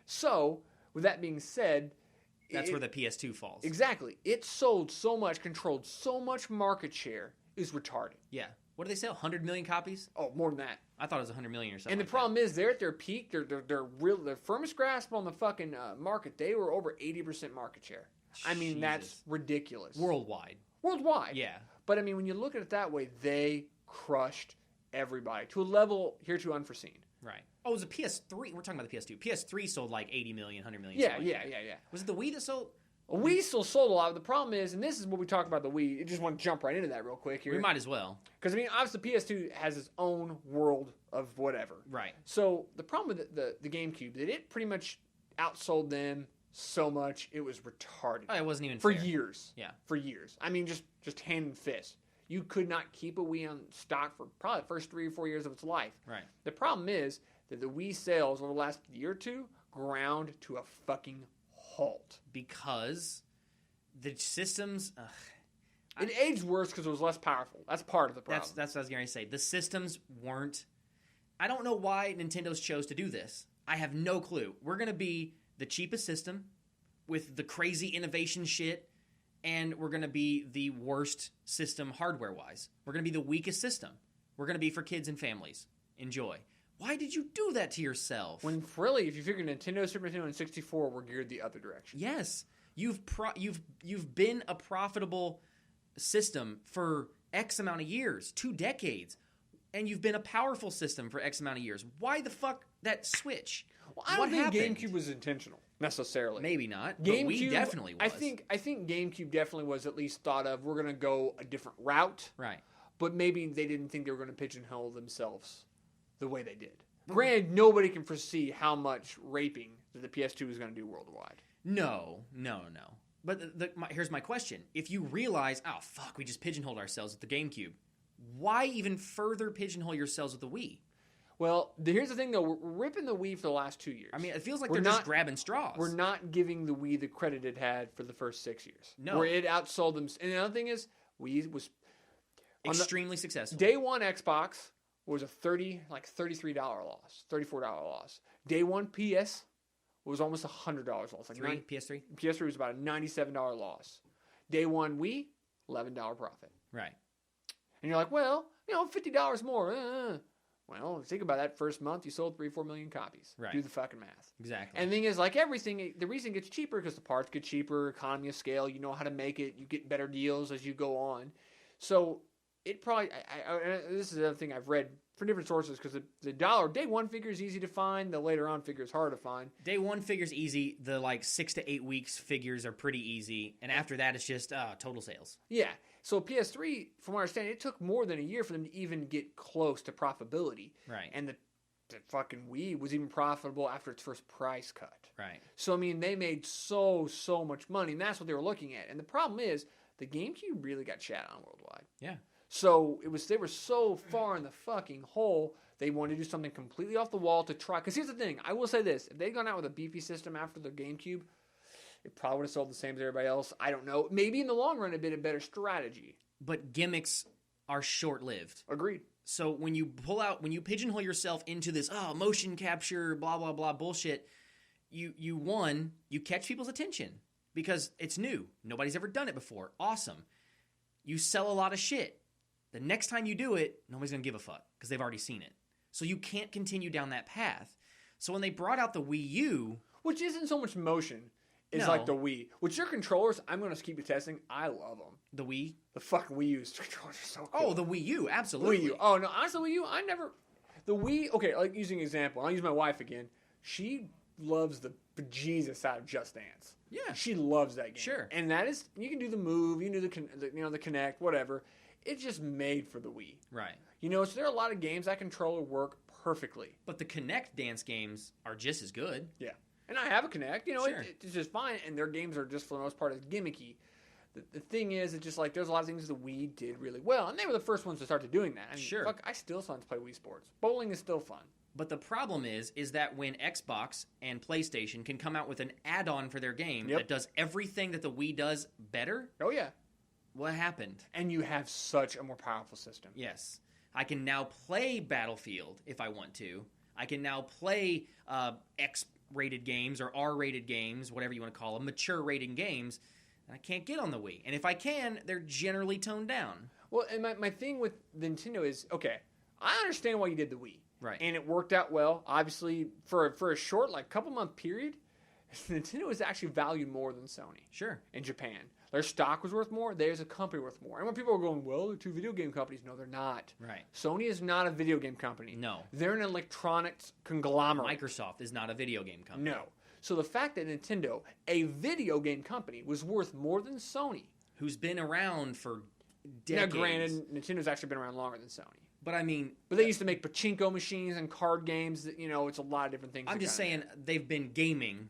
So... with that being said... that's where the PS2 falls. Exactly. It sold so much, controlled so much market share, is retarded. Yeah. What do they sell? 100 million copies? Oh, more than that. I thought it was 100 million or something. And the problem is, they're at their peak. Their firmest grasp on the fucking market, they were over 80% market share. Jesus. That's ridiculous. Worldwide. Yeah. But, when you look at it that way, they crushed everybody to a level hereto unforeseen. Right. Oh, it was a PS3. We're talking about the PS2. PS3 sold like 80 million, 100 million. Yeah. Was it the Wii that sold? Wii still sold a lot. The problem is, and this is what we talk about the Wii. I just want to jump right into that real quick here. We might as well. Because, obviously PS2 has its own world of whatever. Right. So, the problem with the GameCube, that it pretty much outsold them so much, it was retarded. Oh, it wasn't even for fair. Years. Yeah. For years. Just hand and fist. You could not keep a Wii on stock for probably the first 3 or 4 years of its life. Right. The problem is that the Wii sales over the last year or two ground to a fucking halt. Because the systems... it aged worse because it was less powerful. That's part of the problem. That's what I was going to say. The systems weren't... I don't know why Nintendo's chose to do this. I have no clue. We're going to be the cheapest system with the crazy innovation shit, and we're going to be the worst system hardware-wise. We're going to be the weakest system. We're going to be for kids and families. Enjoy. Why did you do that to yourself? When really, if you figure Nintendo, Super Nintendo, and 64 were geared the other direction. Yes. You've been a profitable system for X amount of years, 2 decades. And you've been a powerful system for X amount of years. Why the fuck that switch? Well, I don't think GameCube was intentional, necessarily. Maybe not, but Wii definitely was. I think GameCube definitely was at least thought of, we're going to go a different route. Right. But maybe they didn't think they were going to pigeonhole themselves the way they did. Granted, nobody can foresee how much raping that the PS2 is going to do worldwide. No. But here's my question. If you realize, oh, fuck, we just pigeonholed ourselves with the GameCube, why even further pigeonhole yourselves with the Wii? Well, here's the thing, though. We're ripping the Wii for the last 2 years. It feels like they're just grabbing straws. We're not giving the Wii the credit it had for the first 6 years. No. Where it outsold them. And the other thing is, Wii was... extremely successful. Day one Xbox was a $33 loss, $34 loss. Day one PS was almost a $100 loss. PS3? PS3 was about a $97 loss. Day one Wii, $11 profit. Right. And you're like, well, $50 more. Well, think about that first month, you sold 3-4 million copies. Right. Do the fucking math. Exactly. And the thing is, like everything, the reason it gets cheaper because the parts get cheaper, economy of scale, you know how to make it, you get better deals as you go on. So it probably, this is the other thing I've read from different sources, because the day one figure is easy to find, the later on figure is hard to find. Day one figure's easy, the 6 to 8 weeks figures are pretty easy, and after that it's just total sales. Yeah. So PS3, from what I understand, it took more than a year for them to even get close to profitability. Right. And the fucking Wii was even profitable after its first price cut. Right. So, I mean, they made so much money, and that's what they were looking at. And the problem is, the GameCube really got shat on worldwide. Yeah. So, they were so far in the fucking hole, they wanted to do something completely off the wall to try. Because here's the thing, I will say this, if they'd gone out with a beefy system after the GameCube, it probably would have sold the same as everybody else. I don't know. Maybe in the long run, it'd been a better strategy. But gimmicks are short-lived. Agreed. So when you pigeonhole yourself into this, motion capture, blah, blah, blah bullshit, you catch people's attention because it's new. Nobody's ever done it before. Awesome. You sell a lot of shit. The next time you do it, nobody's going to give a fuck because they've already seen it. So you can't continue down that path. So when they brought out the Wii U... Which isn't so much motion. It's like the Wii. Which your controllers, I'm going to keep testing. I love them. The Wii? The fucking Wii U's controllers are so cool. Oh, the Wii U, absolutely. Wii U. Oh, no, honestly, Wii U, I never... The Wii, okay, like using an example, I'll use my wife again. She loves the bejesus out of Just Dance. Yeah. She loves that game. Sure. And that is, you can do the move, you can do the Connect, whatever. It's just made for the Wii. Right. So there are a lot of games that controller work perfectly. But the Connect dance games are just as good. Yeah. And I have a Connect, Sure. it's just fine, and their games are just, for the most part, as gimmicky. The thing is, it's just like, there's a lot of things the Wii did really well, and they were the first ones to start doing that. I mean, Sure. I still sometimes play Wii Sports. Bowling is still fun. But the problem is that when Xbox and PlayStation can come out with an add-on for their game that does everything that the Wii does better... Oh, yeah. What happened? And you have such a more powerful system. Yes. I can now play Battlefield if I want to. I can now play X-rated games or R-rated games, whatever you want to call them, mature-rated games, and I can't get on the Wii. And if I can, they're generally toned down. Well, and my thing with Nintendo is, okay, I understand why you did the Wii. Right. And it worked out well. Obviously, for a short, couple-month period, Nintendo is actually valued more than Sony. Sure. In Japan. Their stock was worth more. There's a company worth more. And when people are going, well, they're two video game companies. No, they're not. Right. Sony is not a video game company. No. They're an electronics conglomerate. Microsoft is not a video game company. No. So the fact that Nintendo, a video game company, was worth more than Sony. Who's been around for decades. Now, granted, Nintendo's actually been around longer than Sony. But I mean... But they used to make pachinko machines and card games. It's a lot of different things. I'm just saying they've been gaming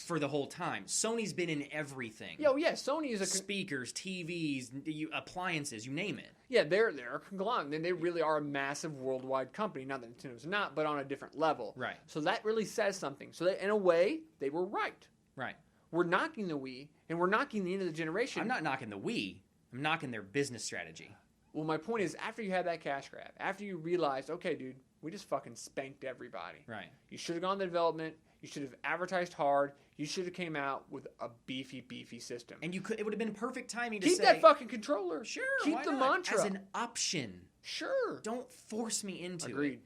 for the whole time. Sony's been in everything. Yeah, Sony is a... Speakers, TVs, appliances, you name it. Yeah, they're a conglomerate. They really are a massive worldwide company. Not that Nintendo's not, but on a different level. Right. So that really says something. So in a way, they were right. Right. We're knocking the Wii, and we're knocking the end of the generation. I'm not knocking the Wii. I'm knocking their business strategy. Well, my point is, after you had that cash grab, after you realized, okay, dude, we just fucking spanked everybody. Right. You should have gone to development. You should have advertised hard. You should have came out with a beefy system. And it would have been perfect timing to keep say... that fucking controller. Sure, keep why the not? mantra. As an option. Sure. Don't force me into Agreed. it.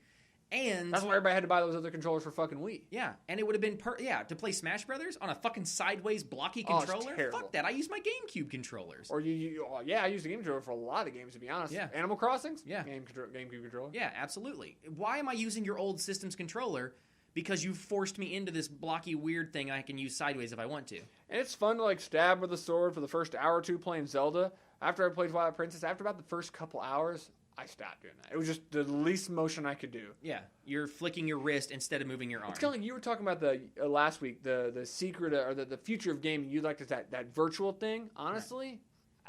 And that's why everybody had to buy those other controllers for fucking Wii. Yeah, and it would have been to play Smash Brothers on a fucking sideways blocky controller. It's terrible. Fuck that! I use my GameCube controllers. Or I use the Game controller for a lot of games, to be honest. Yeah. Animal Crossings. Yeah. GameCube controller. Yeah, absolutely. Why am I using your old system's controller? Because you forced me into this blocky weird thing I can use sideways if I want to. And it's fun to stab with a sword for the first hour or two playing Zelda. After I played Twilight Princess, after about the first couple hours, I stopped doing that. It was just the least motion I could do. Yeah, you're flicking your wrist instead of moving your arm. It's kind of like you were talking about the last week, the secret or the future of gaming. You liked that virtual thing. Honestly,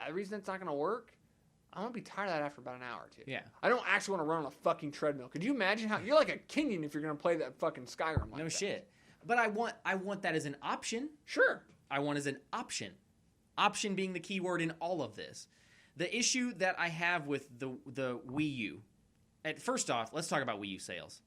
the reason that's not going to work, I'm going to be tired of that after about an hour or two. Yeah. I don't actually want to run on a fucking treadmill. Could you imagine how... You're like a Kenyan if you're going to play that fucking Skyrim like No that. shit. But I want that as an option. Sure. I want as an option. Option being the key word in all of this. The issue that I have with the Wii U... First off, let's talk about Wii U sales.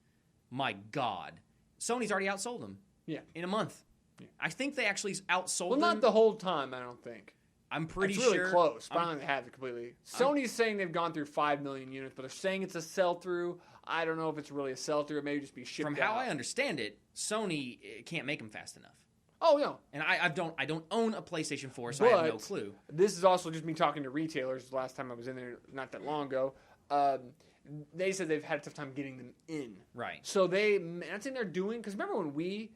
My God. Sony's already outsold them. Yeah. In a month. Yeah. I think they actually outsold them. Well, not the whole time, I don't think. I'm pretty sure. It's really close. Finally, they have it completely. Sony's saying they've gone through 5 million units, but they're saying it's a sell-through. I don't know if it's really a sell-through. It may just be shipped out. From how I understand it, Sony can't make them fast enough. Oh, no. And I don't own a PlayStation 4, so I have no clue. This is also just me talking to retailers. The last time I was in there not that long ago. They said they've had a tough time getting them in. Right. So that's thing they're doing, because remember when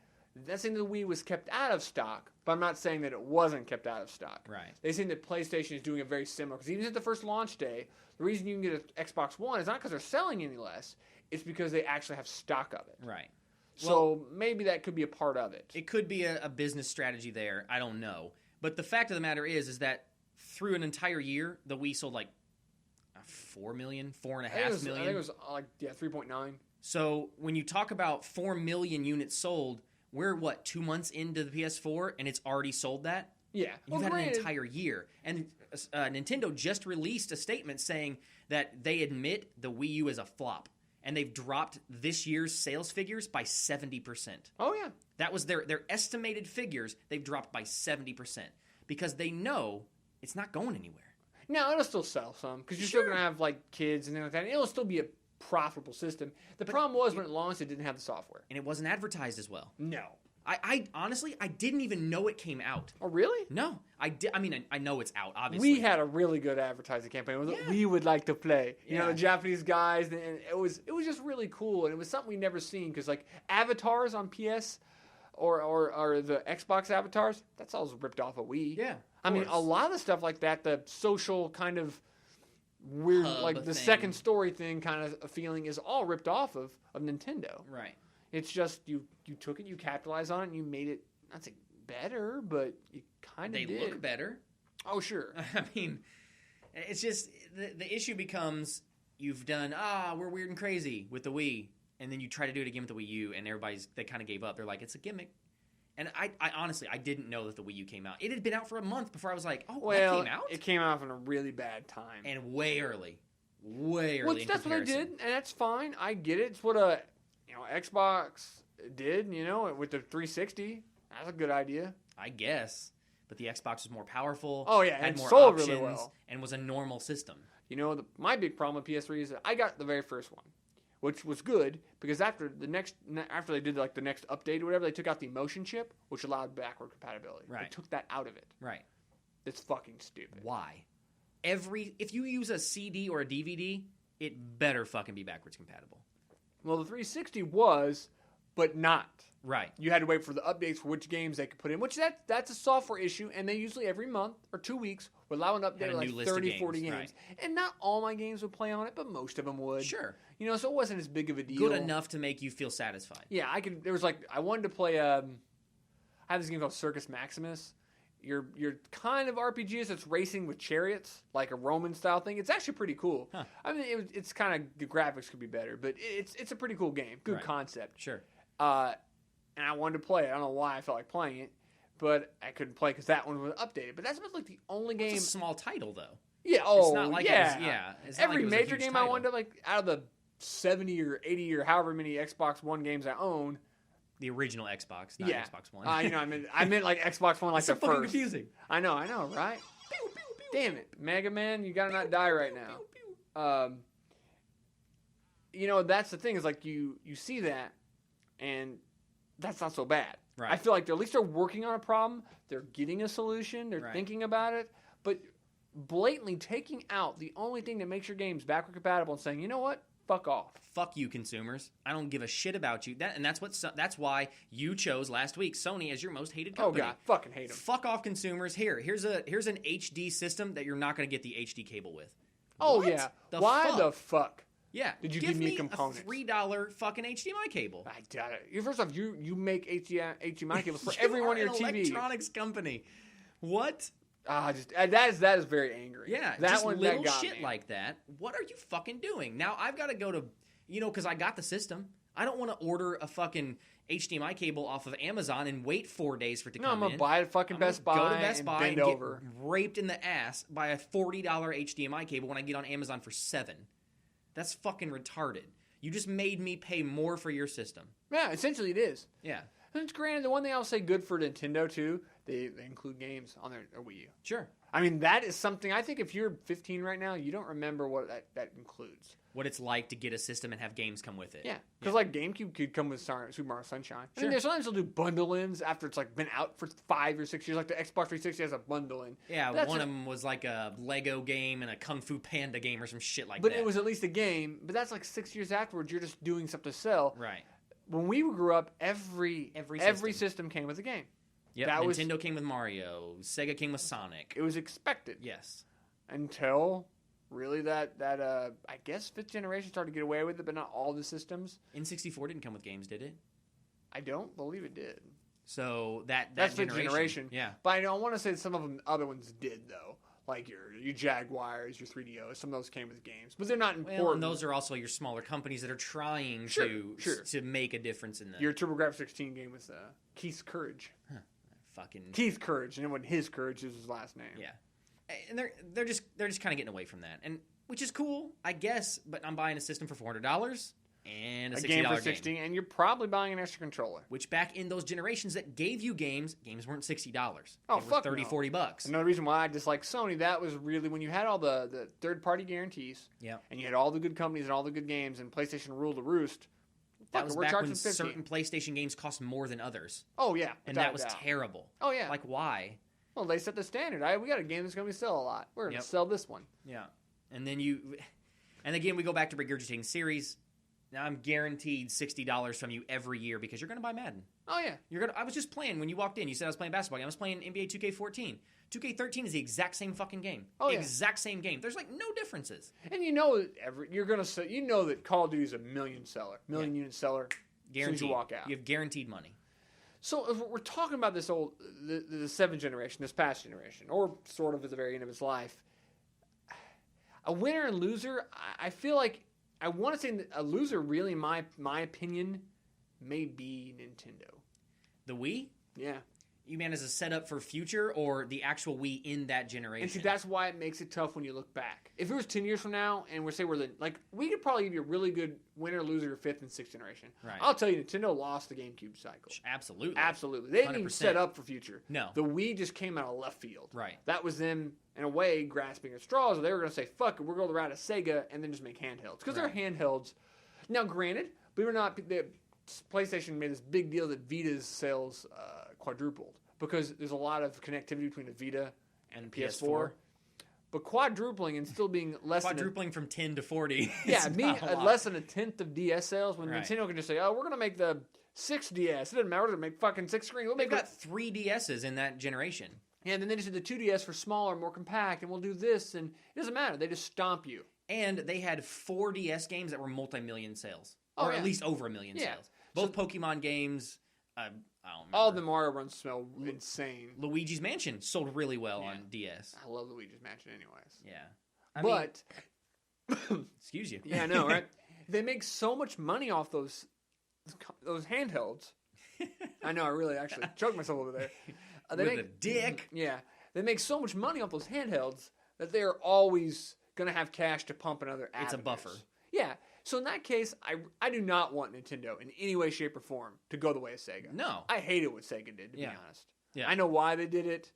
that's saying the Wii was kept out of stock, but I'm not saying that it wasn't kept out of stock. Right. They saying that PlayStation is doing it very similar, because even at the first launch day, the reason you can get an Xbox One is not because they're selling any less, it's because they actually have stock of it. Right. So maybe that could be a part of it. It could be a business strategy there. I don't know. But the fact of the matter is that through an entire year, the Wii sold like 4 million, 4.5 million. I think it was like 3.9. So when you talk about 4 million units sold, we're 2 months into the PS4 and it's already sold that? Yeah. You've had an entire year. And Nintendo just released a statement saying that they admit the Wii U is a flop. And they've dropped this year's sales figures by 70%. Oh, yeah. That was their estimated figures. They've dropped by 70% because they know it's not going anywhere. No, it'll still sell some because you're still going to have like kids and things like that. And it'll still be a profitable system. The problem was when it launched, it didn't have the software. And it wasn't advertised as well. No. I honestly, I didn't even know it came out. Oh, really? No. I mean, I know it's out, obviously. We had a really good advertising campaign. We would like to play. You know, the Japanese guys, and it was just really cool. And it was something we never seen because, like, avatars on PS or the Xbox avatars, that's all ripped off of Wii. Yeah. I mean, a lot of the stuff like that, the social kind of weird, like the second story thing kind of feeling is all ripped off of Nintendo. Right. It's just you took it, you capitalized on it, and you made it, not say better, but you kind of did. They look better. Oh, sure. I mean, it's just, the issue becomes you've done, we're weird and crazy with the Wii, and then you try to do it again with the Wii U, and they kind of gave up. They're like, it's a gimmick. And I honestly, I didn't know that the Wii U came out. It had been out for a month before I was like, that came out? It came out in a really bad time. And way early. Way early in that's comparison. what I did, and that's fine. I get it. It's what Xbox did, with the 360. That's a good idea. I guess. But the Xbox was more powerful. Oh, yeah, had and more sold options, really well. And was a normal system. My big problem with PS3 is that I got the very first one, which was good because after they did like the next update or whatever, they took out the motion chip, which allowed backward compatibility. Right. They took that out of it. Right. It's fucking stupid. Why? If you use a CD or a DVD, it better fucking be backwards compatible. Well, the 360 was, but not. Right. You had to wait for the updates for which games they could put in, which that's a software issue, and they usually every month or 2 weeks would allow an update of like 30, 40 games. Right. And not all my games would play on it, but most of them would. Sure. So it wasn't as big of a deal. Good enough to make you feel satisfied. Yeah, I wanted to play, I have this game called Circus Maximus. You're kind of RPGs. It's racing with chariots, like a Roman-style thing. It's actually pretty cool. Huh. I mean, it's kind of, the graphics could be better, but it's a pretty cool game. Good concept. Sure. And I wanted to play it. I don't know why I felt like playing it, but I couldn't play because that one was updated. But that's about like the only game. It's a small title, though. Yeah. It's not like yeah. It's not Every like it was a major huge game title. I wanted to, like, out of the 70 or 80 or however many Xbox One games I own. The original Xbox, not Xbox One. I meant like Xbox One, like it's the so fucking first. confusing. I know, right? Damn it, Mega Man, you gotta not die right now. That's the thing is like you see that, and that's not so bad. Right. I feel like at least they're working on a problem. They're getting a solution. They're thinking about it. But blatantly taking out the only thing that makes your games backward compatible and saying, you know what? Fuck off. Fuck you, consumers. I don't give a shit about you. That's why you chose last week Sony as your most hated company. Oh god, fucking hate them. Fuck off, consumers. Here's an HD system that you're not going to get the HD cable with. Oh What? yeah. Why the fuck? Yeah. Did you give me components? A $3 fucking HDMI cable. I doubt it. First off, you make HDMI cables for every one of your an TV. electronics company. What? That is very angry. Yeah, that just one little that got shit me. like that. What are you fucking doing? Now I've got to go to, because I got the system. I don't want to order a fucking HDMI cable off of Amazon and wait 4 days for it to come in. I'm gonna buy it at fucking Best Buy. Go to Best Buy bend and over. get raped in the ass by a $40 HDMI cable when I get on Amazon for $7. That's fucking retarded. You just made me pay more for your system. Yeah, essentially it is. Yeah. And granted, the one thing I'll say good for Nintendo too, they include games on their Wii U. Sure. I mean, that is something, I think if you're 15 right now, you don't remember what that includes. What it's like to get a system and have games come with it. Yeah. Because like GameCube could come with Super Mario Sunshine. Sure. I mean, sometimes they'll do bundle-ins after it's like been out for 5 or 6 years. Like the Xbox 360 has a bundle-in. Yeah, one of them was like a Lego game and a Kung Fu Panda game or some shit like but that. But it was at least a game. But that's like 6 years afterwards. You're just doing stuff to sell. Right. When we grew up, every system came with a game. Yep, Nintendo came with Mario. Sega came with Sonic. It was expected. Yes. Until really that I guess 5th generation started to get away with it, but not all the systems. N64 didn't come with games, did it? I don't believe it did. So that's 5th generation. Yeah. But I want to say some of them, other ones did, though. Like your Jaguars, your 3DOs, some of those came with games. But they're not important. Well, and those are also your smaller companies that are trying to make a difference in them. Your TurboGrafx-16 game was Keith's Courage. Huh. Fucking Keith Courage, and then when his Courage is his last name. Yeah. And they're just kind of getting away from that. And which is cool, I guess, but I'm buying a system for $400 and a $60 game for $60, and you're probably buying an extra controller. Which back in those generations that gave you games weren't $60. Oh, they were fuck 30, no. $40. Another reason why I dislike Sony, that was really when you had all the third-party guarantees, and you had all the good companies and all the good games, and PlayStation ruled the roost. That was back when certain PlayStation games cost more than others. Oh, yeah. And that was terrible. Oh, yeah. Like, why? Well, they set the standard. We got a game that's going to sell a lot. We're going to sell this one. Yeah. And then and again, we go back to regurgitating series. Now I'm guaranteed $60 from you every year because you're going to buy Madden. Oh, yeah. I was just playing when you walked in. You said I was playing basketball game. I was playing NBA 2K14. 2K13 is the exact same fucking game. Oh, yeah. Exact same game. There's like no differences. And you know that Call of Duty is a million unit seller. Guaranteed. As soon as you walk out. You have guaranteed money. So if we're talking about this the 7th generation, this past generation, or sort of at the very end of its life, a winner and loser, I feel like I want to say that a loser, really, in my opinion, may be Nintendo. The Wii? Yeah. You mean as a setup for future or the actual Wii in that generation? And see, that's why it makes it tough when you look back. If it was 10 years from now and we could probably give you a really good winner, loser, 5th and 6th generation. Right. I'll tell you, Nintendo lost the GameCube cycle. Absolutely. Absolutely. They didn't even set up for future. No. The Wii just came out of left field. Right. That was them, in a way, grasping at straws. They were going to say, fuck it, we're going the route of Sega and then just make handhelds. Because they're handhelds. Now, granted, believe it or not, the PlayStation made this big deal that Vita's sales quadrupled. Because there's a lot of connectivity between the Vita and the PS4. But quadrupling and still being less quadrupling from 10 to 40. Yeah, being less than a tenth of DS sales when Nintendo can just say, oh, we're going to make the 6DS. It doesn't matter. We're going to make fucking 6 screens. They've got 3 DSs in that generation. Yeah, and then they just did the 2DS for smaller, more compact, and we'll do this, and it doesn't matter. They just stomp you. And they had 4 DS games that were multi-million sales. Or at least over 1 million sales. Both Pokemon games... I don't remember. All the Mario runs smell insane. Luigi's Mansion sold really well on DS. I love Luigi's Mansion anyways. Yeah. Excuse you. Yeah, I know, right? They make so much money off those handhelds. I know, I really actually choked myself over there. With a dick. Yeah. They make so much money off those handhelds that they're always going to have cash to pump in other avenues. It's a buffer. Yeah. So in that case, I do not want Nintendo in any way, shape, or form to go the way of Sega. No. I hated what Sega did, to be honest. Yeah. I know why they did it.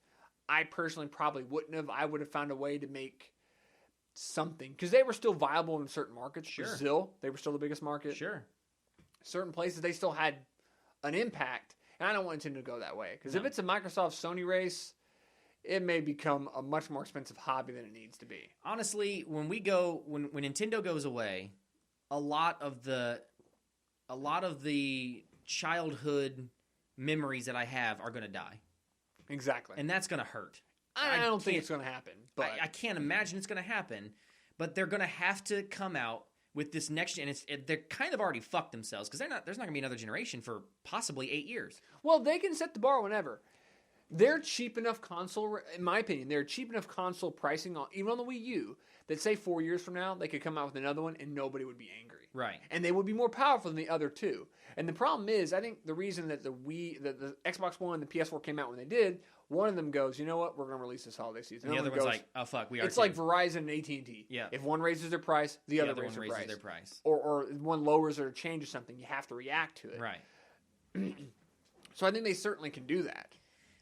I personally probably wouldn't have. I would have found a way to make something. Because they were still viable in certain markets. Sure. Brazil, they were still the biggest market. Sure. Certain places, they still had an impact. And I don't want Nintendo to go that way. Because if it's a Microsoft-Sony race, it may become a much more expensive hobby than it needs to be. Honestly, when Nintendo goes away... A lot of the childhood memories that I have are going to die. Exactly. And that's going to hurt. I don't think it's going to happen. But I can't imagine it's going to happen. But they're going to have to come out with this next gen. They're kind of already fucked themselves because there's not going to be another generation for possibly 8 years. Well, they can set the bar whenever. They're cheap enough console, in my opinion, they're cheap enough console pricing, even on the Wii U, that say 4 years from now, they could come out with another one and nobody would be angry. Right. And they would be more powerful than the other two. And the problem is, I think the reason that the Xbox One and the PS4 came out when they did, one of them goes, you know what, we're going to release this holiday season. And the other one's like, oh fuck, we are It's like Verizon and AT&T. Yeah. If one raises their price, the other one raises their price. Or one lowers or changes something, you have to react to it. Right. So I think they certainly can do that.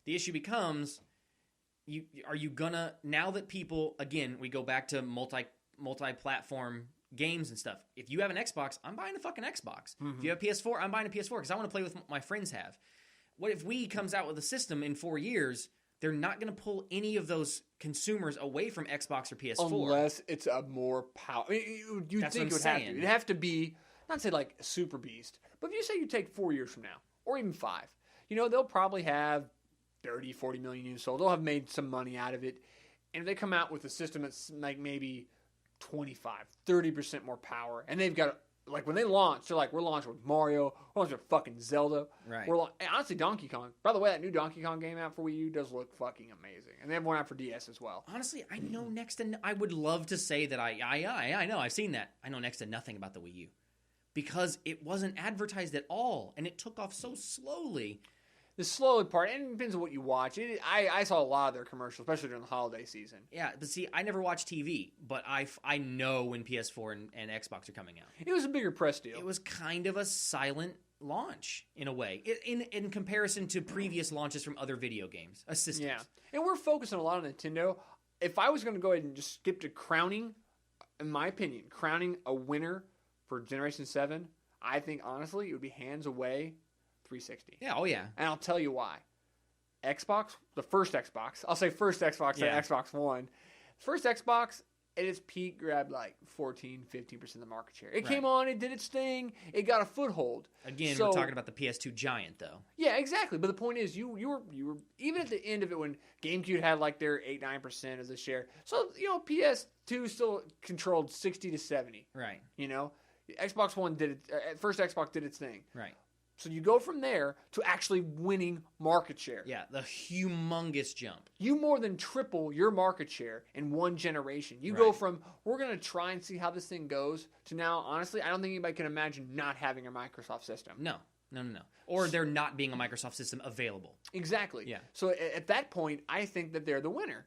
The issue becomes, are you gonna, now that people, again, we go back to multi-platform games and stuff. If you have an Xbox, I'm buying a fucking Xbox. Mm-hmm. If you have PS4, I'm buying a PS4 because I want to play with what my friends have. What if Wii comes out with a system in 4 years? They're not going to pull any of those consumers away from Xbox or PS4. Unless it's a more power. You'd think it would have to. It'd have to be, not say like a super beast, but if you say you take 4 years from now, or even 5, they'll probably have 30, 40 million units sold. They'll have made some money out of it. And if they come out with a system that's like maybe 25-30% more power, and they've got like when they launch, they're like, we're launching with Mario, we're launching with fucking Zelda. Right. And honestly, Donkey Kong. By the way, that new Donkey Kong game out for Wii U does look fucking amazing, and they have one out for DS as well. Honestly, I know next to I would love to say that I know I've seen that. I know next to nothing about the Wii U because it wasn't advertised at all, and it took off so slowly. The slow part, and it depends on what you watch. I saw a lot of their commercials, especially during the holiday season. Yeah, but see, I never watch TV, but I know when PS4 and Xbox are coming out. It was a bigger press deal. It was kind of a silent launch in a way, in comparison to previous launches from other video games, systems. Yeah, and we're focusing a lot on Nintendo. If I was going to go ahead and just skip to crowning, in my opinion, crowning a winner for Generation 7, I think, honestly, it would be hands away 360. Yeah, oh yeah. And I'll tell you why. Xbox, the first Xbox, I'll say first Xbox, Yeah. Xbox One. First Xbox, at its peak, grabbed like 14-15% of the market share. It came on, it did its thing, it got a foothold. Again, So- we're talking about the PS2 giant, though. Yeah, exactly. But the point is, you were even at the end of it when GameCube had like their 8-9% of the share. So PS2 still controlled 60 to 70. Right, Xbox One did it. First Xbox did its thing. right. So you go from there to actually winning market share. Yeah, the humongous jump. You more than triple your market share in one generation. You go Right. from, we're going to try and see how this thing goes, to now, honestly, I don't think anybody can imagine not having a Microsoft system. No. Or there not being a Microsoft system available. Exactly. Yeah. So at that point, I think that they're the winner.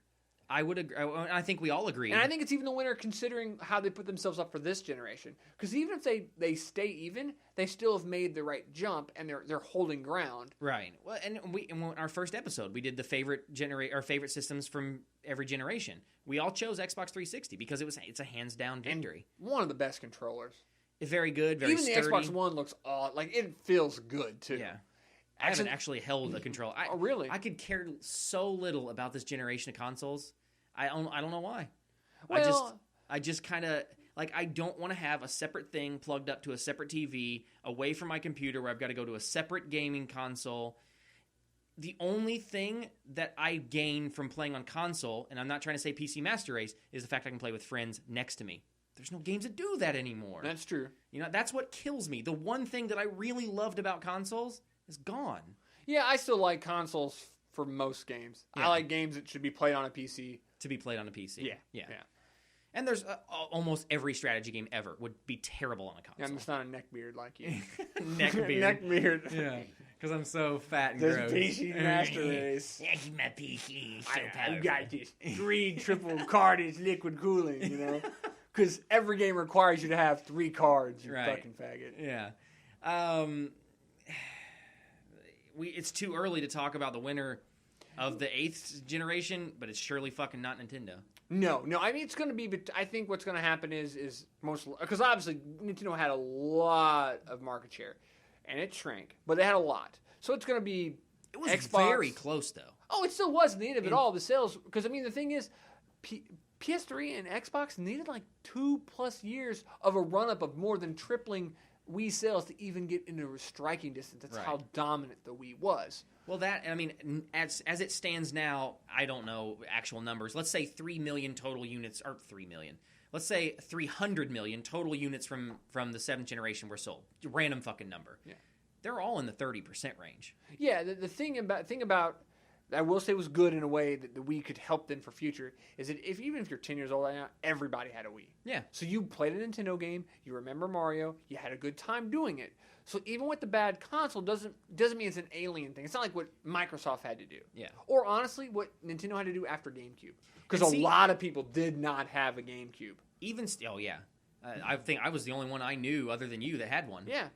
I would agree. I think we all agree. And I think it's even the winner considering how they put themselves up for this generation. Because even if they stay even, they still have made the right jump and they're holding ground. Right. Well, and in our first episode, we did the favorite systems from every generation. We all chose Xbox 360 because it's a hands down victory. One of the best controllers. It's very good, very even sturdy. the Xbox One looks like it feels good too. Yeah. I haven't actually held a controller. Oh, really? I could care so little about this generation of consoles. I don't know why. Well, I just kind of like I don't want to have a separate thing plugged up to a separate TV away from my computer where I've got to go to a separate gaming console. The only thing that I gain from playing on console, and I'm not trying to say PC Master Race, is the fact I can play with friends next to me. There's no games that do that anymore. That's true. That's what kills me. The one thing that I really loved about consoles is gone. Yeah, I still like consoles for most games. Yeah. I like games that should be played on a PC. To be played on a PC. Yeah. And there's almost every strategy game ever would be terrible on a console. Yeah, I'm just not a neckbeard like you. Neckbeard. Neckbeard. Yeah, because I'm so fat and This gross. PC Master Race. That's my PC. So I got this 3 triple carded liquid cooling, Because every game requires you to have 3 cards, you Right. fucking faggot. Yeah. It's too early to talk about the winner of the 8th generation, but it's surely fucking not Nintendo. No. I mean, it's going to be, but I think what's going to happen is most, because obviously Nintendo had a lot of market share, and it shrank, but they had a lot. So it's going to be It was Xbox. very close, though. Oh, it still was in the end of it all, the sales, because I mean, the thing is, PS3 and Xbox needed like 2+ years of a run-up of more than tripling Wii sales to even get into a striking distance. That's Right. how dominant the Wii was. Well, as it stands now, I don't know actual numbers. Let's say 3 million total units, or 3 million. Let's say 300 million total units from the 7th generation were sold. Random fucking number. Yeah. They're all in the 30% range. Yeah, the thing about I will say was good in a way that the Wii could help them for future is that even if you're 10 years old right now, everybody had a Wii. Yeah. So you played a Nintendo game, you remember Mario, you had a good time doing it. So even with the bad console doesn't mean it's an alien thing. It's not like what Microsoft had to do. Yeah. Or honestly, what Nintendo had to do after GameCube. Because And see- a lot of people did not have a GameCube. Oh yeah. I think I was the only one I knew other than you that had one. Yeah.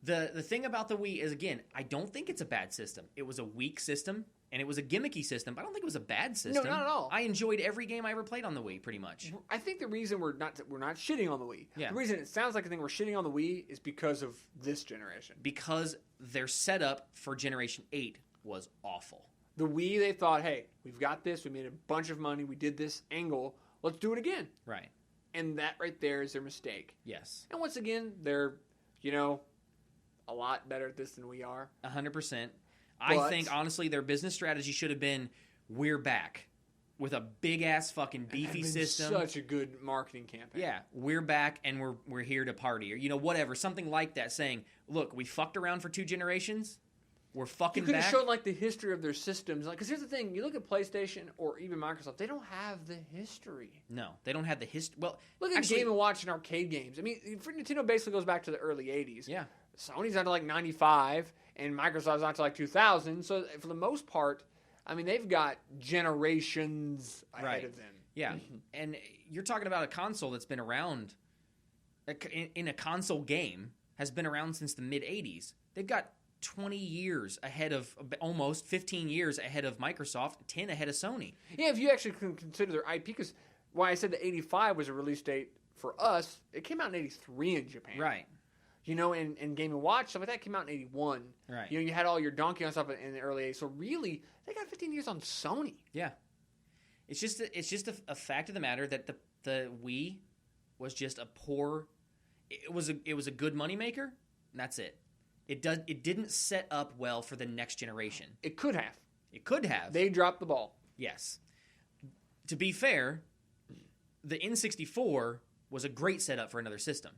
The thing about the Wii is, again, I don't think it's a bad system. It was a weak system, and it was a gimmicky system, but I don't think it was a bad system. not at all. I enjoyed every game I ever played on the Wii, pretty much. I think the reason we're not shitting on the Wii. Yeah. The reason it sounds like a thing we're shitting on the Wii is because of this generation. Because their setup for Generation 8 was awful. The Wii, they thought, hey, we've got this. We made a bunch of money. We did this angle. Let's do it again. Right. And that right there is their mistake. Yes. And once again, they're, a lot better at this than we are. 100%. I think, honestly, their business strategy should have been, we're back. with a big ass fucking beefy system. Such a good marketing campaign. Yeah, we're back and we're here to party, or whatever, something like that. Saying, look, we fucked around for 2 generations. We're fucking You could back. have shown like the history of their systems, like because here's the thing: you look at PlayStation or even Microsoft, they don't have the history. No, they don't have the history. Well, Look at Game & Watch and arcade games. I mean, for Nintendo basically goes back to the early '80s. Yeah. Sony's not to like '95, and Microsoft's not to like 2000. So for the most part, I mean, they've got generations ahead of them. Yeah, and you're talking about a console that's been around. In a console game has been around since the mid '80s. They've got 20 years ahead of, almost 15 years ahead of Microsoft, 10 ahead of Sony. Yeah, if you actually can consider their IP, because why I said the '85 was a release date for us, it came out in '83 in Japan. Right. And Game & Watch, stuff like that came out in '81. Right. You had all your Donkey Kong stuff in the early '80s. So really, they got 15 years on Sony. Yeah. It's just a fact of the matter that the Wii was just a poor. It was a good moneymaker, and that's it. It didn't set up well for the next generation. It could have. It could have. They dropped the ball. Yes. To be fair, the N64 was a great setup for another system.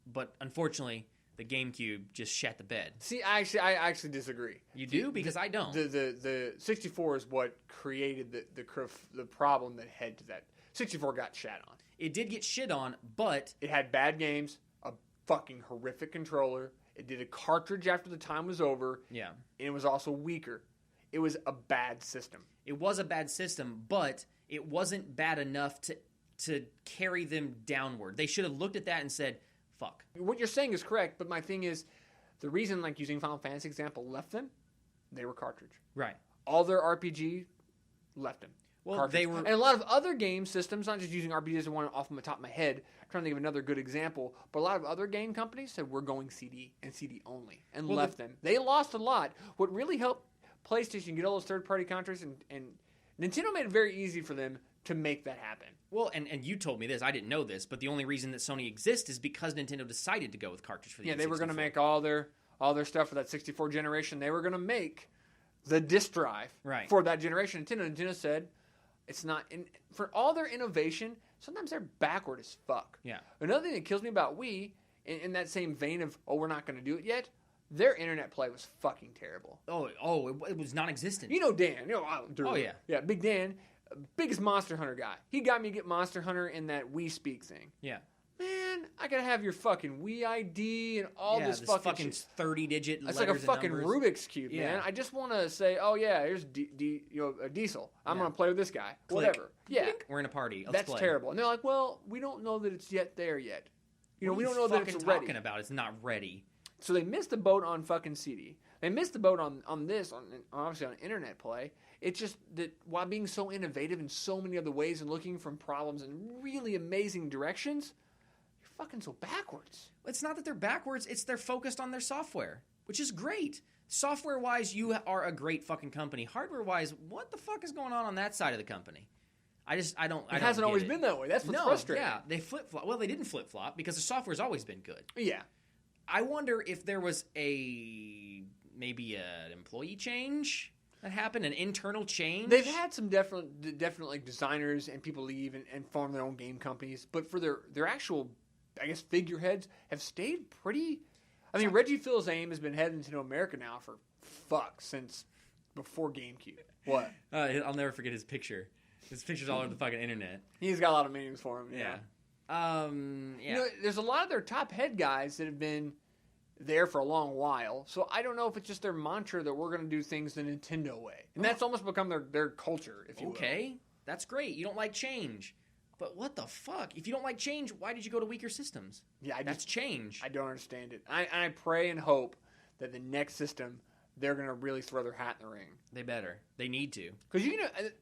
But unfortunately, the GameCube just shat the bed. See, I actually disagree. You do? Because I don't. The 64 is what created the problem that led to that. 64 got shat on. It did get shit on, but it had bad games, a fucking horrific controller. It did a cartridge after the time was over. Yeah. And it was also weaker. It was a bad system. It was a bad system, but it wasn't bad enough to carry them downward. They should have looked at that and said, fuck. What you're saying is correct, but my thing is, the reason, like using Final Fantasy example, left them, they were cartridge. Right. All their RPG left them. Well, cartridge. they were... And a lot of other game systems, not just using RPGs as one off the top of my head, I'm trying to think of another good example, but a lot of other game companies said, we're going CD and CD only, and left them. They lost a lot. What really helped PlayStation get all those third-party contracts, and Nintendo made it very easy for them to make that happen. Well, and you told me this. I didn't know this, but the only reason that Sony exists is because Nintendo decided to go with cartridge for the N64. They were going to make all their stuff for that 64 generation. They were going to make the disk drive for that generation. Nintendo said, it's not... for all their innovation, sometimes they're backward as fuck. Yeah. Another thing that kills me about Wii, in that same vein of, we're not going to do it yet, their internet play was fucking terrible. It was non-existent. Dan. Yeah. Yeah, Big Dan, biggest Monster Hunter guy. He got me to get Monster Hunter in that Wii Speak thing. Yeah. Man, I gotta have your fucking Wii ID and all this fucking 30-digit letters. It's like a fucking Rubik's Cube, yeah. man. I just want to say, oh yeah, here's a Diesel. I'm gonna play with this guy. Click. Whatever. Yeah. Click. We're in a party. That's terrible. And they're like, well, we don't know that it's there yet. We don't know that it's ready. Talking about it's not ready. So they missed the boat on fucking CD. They missed the boat on this, obviously on internet play. It's just that while being so innovative in so many other ways and looking from problems in really amazing directions, you're fucking so backwards. It's not that they're backwards. It's they're focused on their software, which is great. Software-wise, you are a great fucking company. Hardware-wise, what the fuck is going on that side of the company? I don't. It hasn't always been that way. That's what's frustrating. Yeah, they flip-flop. Well, they didn't flip-flop because the software's always been good. Yeah. I wonder if there was maybe an employee change that happened, an internal change. They've had some definite like designers and people leave and form their own game companies, but for their actual, I guess, figureheads have stayed pretty. I mean, Reggie Fils-Aime has been heading to America now for since before GameCube. What? I'll never forget his picture. His picture's all over the fucking internet. He's got a lot of meanings for him. Yeah. Yeah. There's a lot of their top head guys that have been there for a long while. So I don't know if it's just their mantra that we're going to do things the Nintendo way. And that's almost become their culture, if you will. Okay. That's great. You don't like change. But what the fuck? If you don't like change, why did you go to weaker systems? Yeah, that's change. I don't understand it. I pray and hope that the next system, they're going to really throw their hat in the ring. They better. They need to. Because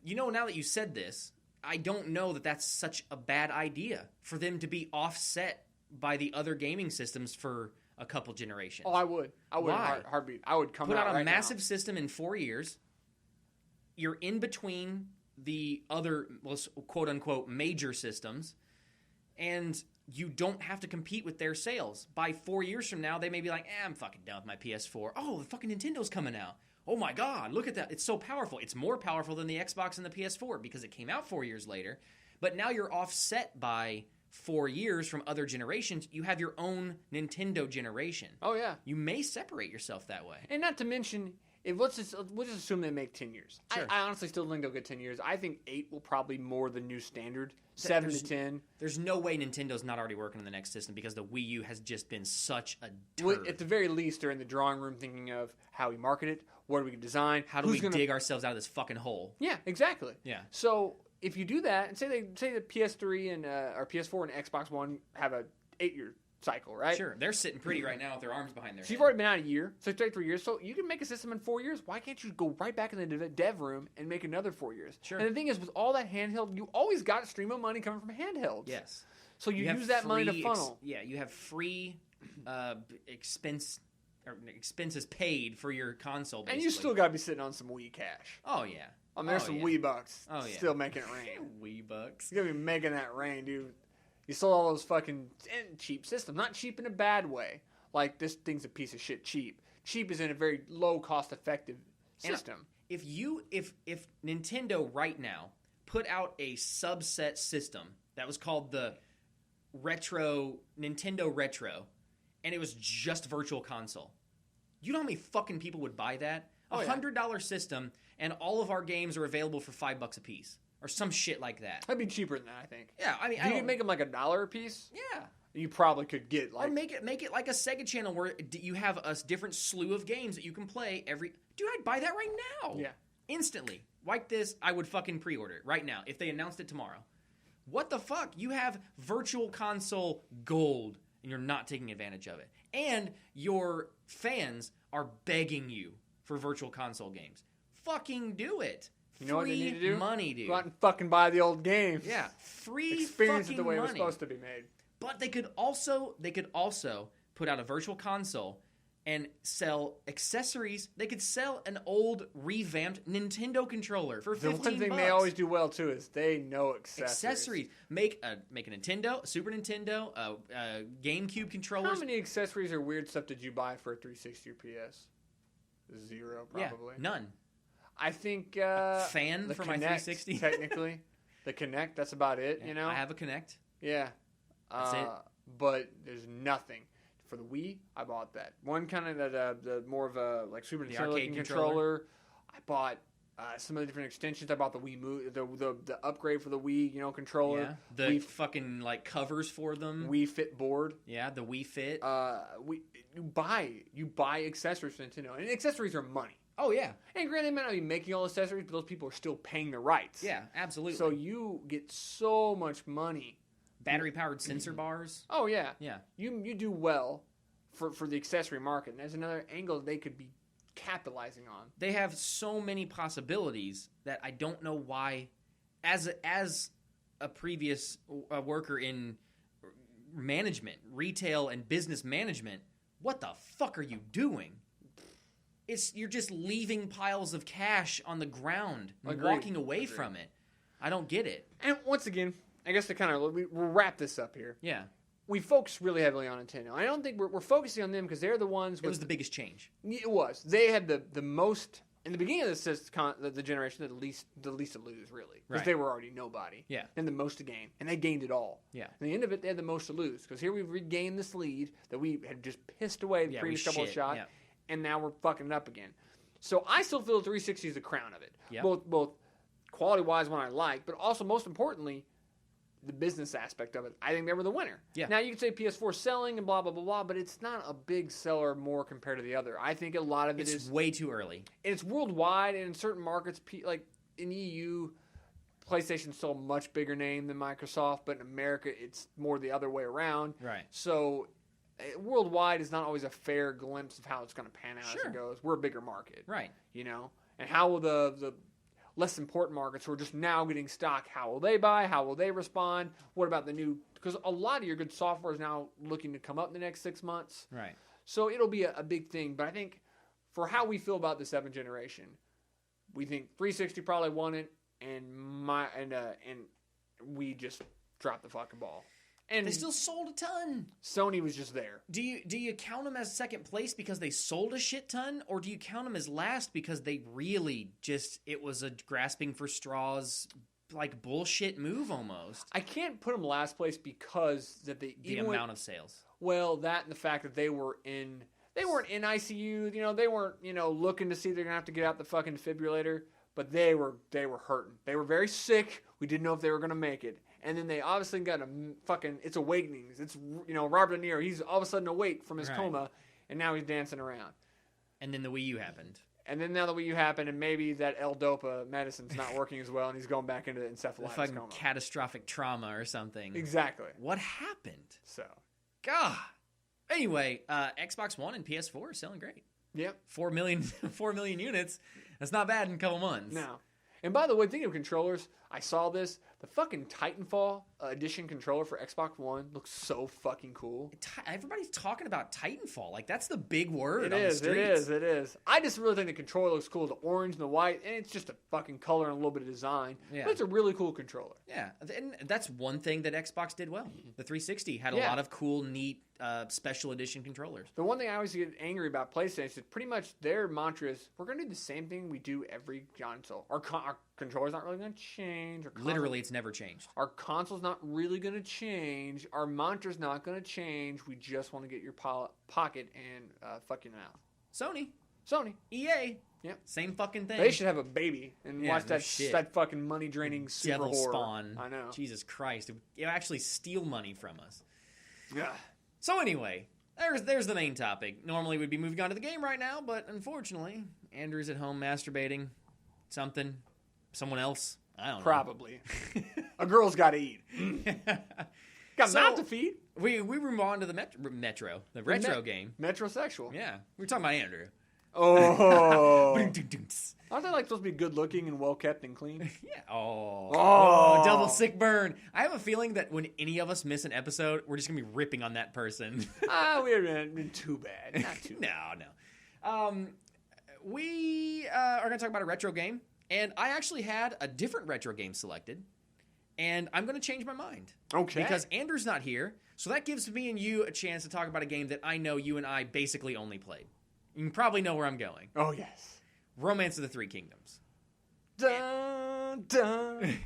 now that you said this, I don't know that that's such a bad idea for them to be offset by the other gaming systems for a couple generations. Oh, I would. Why? Heartbeat. I would come put out right a massive now. system in 4 years. You're in between the other, quote unquote, major systems, and you don't have to compete with their sales. By 4 years from now, they may be like, I'm fucking done with my PS4. Oh, the fucking Nintendo's coming out. oh my God, look at that. It's so powerful. It's more powerful than the Xbox and the PS4 because it came out 4 years later. But now you're offset by 4 years from other generations. You have your own Nintendo generation. Oh, yeah. You may separate yourself that way. And not to mention, let's just assume they make 10 years. Sure. I honestly still think they'll get 10 years. I think 8 will probably more the new standard. 7 to 10. There's no way Nintendo's not already working on the next system because the Wii U has just been such a turd. At the very least, they're in the drawing room thinking of how we market it, what do we design, how do we dig ourselves out of this fucking hole. Yeah, exactly. Yeah. So if you do that, and say the PS3 and or PS4 and Xbox One have a 8-year cycle, right? Sure. They're sitting pretty right now with their arms behind their So head. you've already been out a year, so it's 3 years. So you can make a system in 4 years. Why can't you go right back in the dev room and make another 4 years? Sure. And the thing is, with all that handheld, you always got a stream of money coming from handhelds. Yes. So you have use that money to funnel. You have free expenses paid for your console, basically. And you still got to be sitting on some Wii cash. Oh, yeah. I mean, there's some Wii bucks. Oh, yeah. Still making it rain. Wii bucks. You're going to be making that rain, dude. You sold all those fucking cheap systems. Not cheap in a bad way. Like, this thing's a piece of shit cheap. Cheap is in a very low cost-effective system. And if Nintendo right now put out a subset system that was called the Nintendo Retro, and it was just Virtual Console, you know how many fucking people would buy that? $100 system, and all of our games are available for $5 a piece. Or some shit like that. That'd be cheaper than that, I think. Yeah, I mean, if you could make them like $1 a piece, yeah, you probably could get like. Or make it like a Sega channel where you have a different slew of games that you can play every. Dude, I'd buy that right now. Yeah, instantly. Like this, I would fucking pre-order it right now if they announced it tomorrow. What the fuck? You have Virtual Console Gold, and you're not taking advantage of it. And your fans are begging you for Virtual Console games. Fucking do it. You know what they need to do? Money, dude. Go out and fucking buy the old games. Yeah, free experience fucking it the way money. it was supposed to be made. But they could also put out a Virtual Console and sell accessories. They could sell an old revamped Nintendo controller for $15. The one thing they always do well too is they know accessories. Make a Nintendo, a Super Nintendo, a GameCube controllers. How many accessories or weird stuff did you buy for a 360 or PS? 0, probably. Yeah, none. I think a fan for Kinect, my 360. Technically, the Kinect. That's about it. Yeah, you know, I have a Kinect. Yeah, that's it. But there's nothing for the Wii. I bought that one kind of the more of a like Super Nintendo arcade controller. I bought some of the different extensions. I bought the Wii the upgrade for the Wii controller. Yeah, the Wii, fucking like covers for them. Wii Fit board. Yeah, the Wii Fit. You buy accessories for Nintendo, and accessories are money. Oh, yeah. And granted, they might not be making all accessories, but those people are still paying the rights. Yeah, absolutely. So you get so much money. Battery-powered sensor bars. Oh, yeah. Yeah. You do well for the accessory market, and there's another angle they could be capitalizing on. They have so many possibilities that I don't know why, as a previous worker in management, retail and business management, what the fuck are you doing? You're just leaving piles of cash on the ground and walking away from it. I don't get it. And once again, I guess to kind of we'll wrap this up here. Yeah. We focus really heavily on Nintendo. I don't think we're focusing on them because they're the ones. It was the biggest change. It was. They had the most in the beginning of the generation the least to lose really because they were already nobody. Yeah. And the most to gain, and they gained it all. Yeah. At the end of it, they had the most to lose because here we've regained this lead that we had just pissed away the previous couple of shots. Yeah. And now we're fucking it up again. So I still feel 360 is the crown of it. Yep. Both quality-wise, one I like, but also most importantly, the business aspect of it. I think they were the winner. Yeah. Now you can say PS4 selling and blah blah blah blah, but it's not a big seller more compared to the other. I think a lot of it's way too early. It's worldwide, and in certain markets, like in EU, PlayStation's still a much bigger name than Microsoft, but in America, it's more the other way around. Right. So. Worldwide is not always a fair glimpse of how it's going to pan out as it goes. We're a bigger market. Right. And how will the less important markets who are just now getting stock, how will they buy? How will they respond? What about the new... Because a lot of your good software is now looking to come up in the next 6 months. Right. So it'll be a big thing. But I think for how we feel about the 7th generation, we think 360 probably won it, and we just dropped the fucking ball. And they still sold a ton. Sony was just there. Do you count them as second place because they sold a shit ton, or do you count them as last because they really just it was a grasping for straws like bullshit move almost? I can't put them last place because that the amount of sales. Well, that and the fact that they weren't in ICU. You know, they weren't looking to see they're gonna have to get out the fucking defibrillator, but they were hurting. They were very sick. We didn't know if they were gonna make it. And then they obviously got it's Awakenings. It's, Robert De Niro. He's all of a sudden awake from his coma, and now he's dancing around. And then the Wii U happened. And then now the Wii U happened, and maybe that L-Dopa medicine's not working as well, and he's going back into the encephalitis coma. Catastrophic trauma or something. Exactly. What happened? So. God. Anyway, Xbox One and PS4 are selling great. Yep. 4 million units. That's not bad in a couple months. No. And by the way, thinking of controllers, I saw this. The fucking Titanfall edition controller for Xbox One looks so fucking cool. Everybody's talking about Titanfall. Like, that's the big word on the streets. It is. I just really think the controller looks cool. The orange and the white, and it's just a fucking color and a little bit of design. Yeah. But it's a really cool controller. Yeah, and that's one thing that Xbox did well. The 360 had a lot of cool, neat, special edition controllers. The one thing I always get angry about PlayStation is pretty much their mantra is, we're going to do the same thing we do every console. Our controller's not really going to change. Literally, it's never changed. Our console's not really going to change. Our mantra's not going to change. We just want to get your pocket and fuck your mouth. Sony. EA. Yep. Same fucking thing. They should have a baby and watch that fucking money draining super devil horror. Spawn. I know. Jesus Christ. It actually steal money from us. Yeah. So anyway, there's the main topic. Normally we'd be moving on to the game right now, but unfortunately, Andrew's at home masturbating. Someone else. I don't know. Probably. A girl's got to eat. Got mouth to feed. We move on to the retro game. Metrosexual. Yeah. We were talking about Andrew. Oh. Aren't they like supposed to be good looking and well kept and clean? Yeah. Oh. Double sick burn. I have a feeling that when any of us miss an episode, we're just going to be ripping on that person. We haven't been too bad. Not too bad. No. We are going to talk about a retro game. And I actually had a different retro game selected. And I'm going to change my mind. Okay. Because Andrew's not here. So that gives me and you a chance to talk about a game that I know you and I basically only played. You can probably know where I'm going. Oh, yes. Romance of the Three Kingdoms. Dun, dun,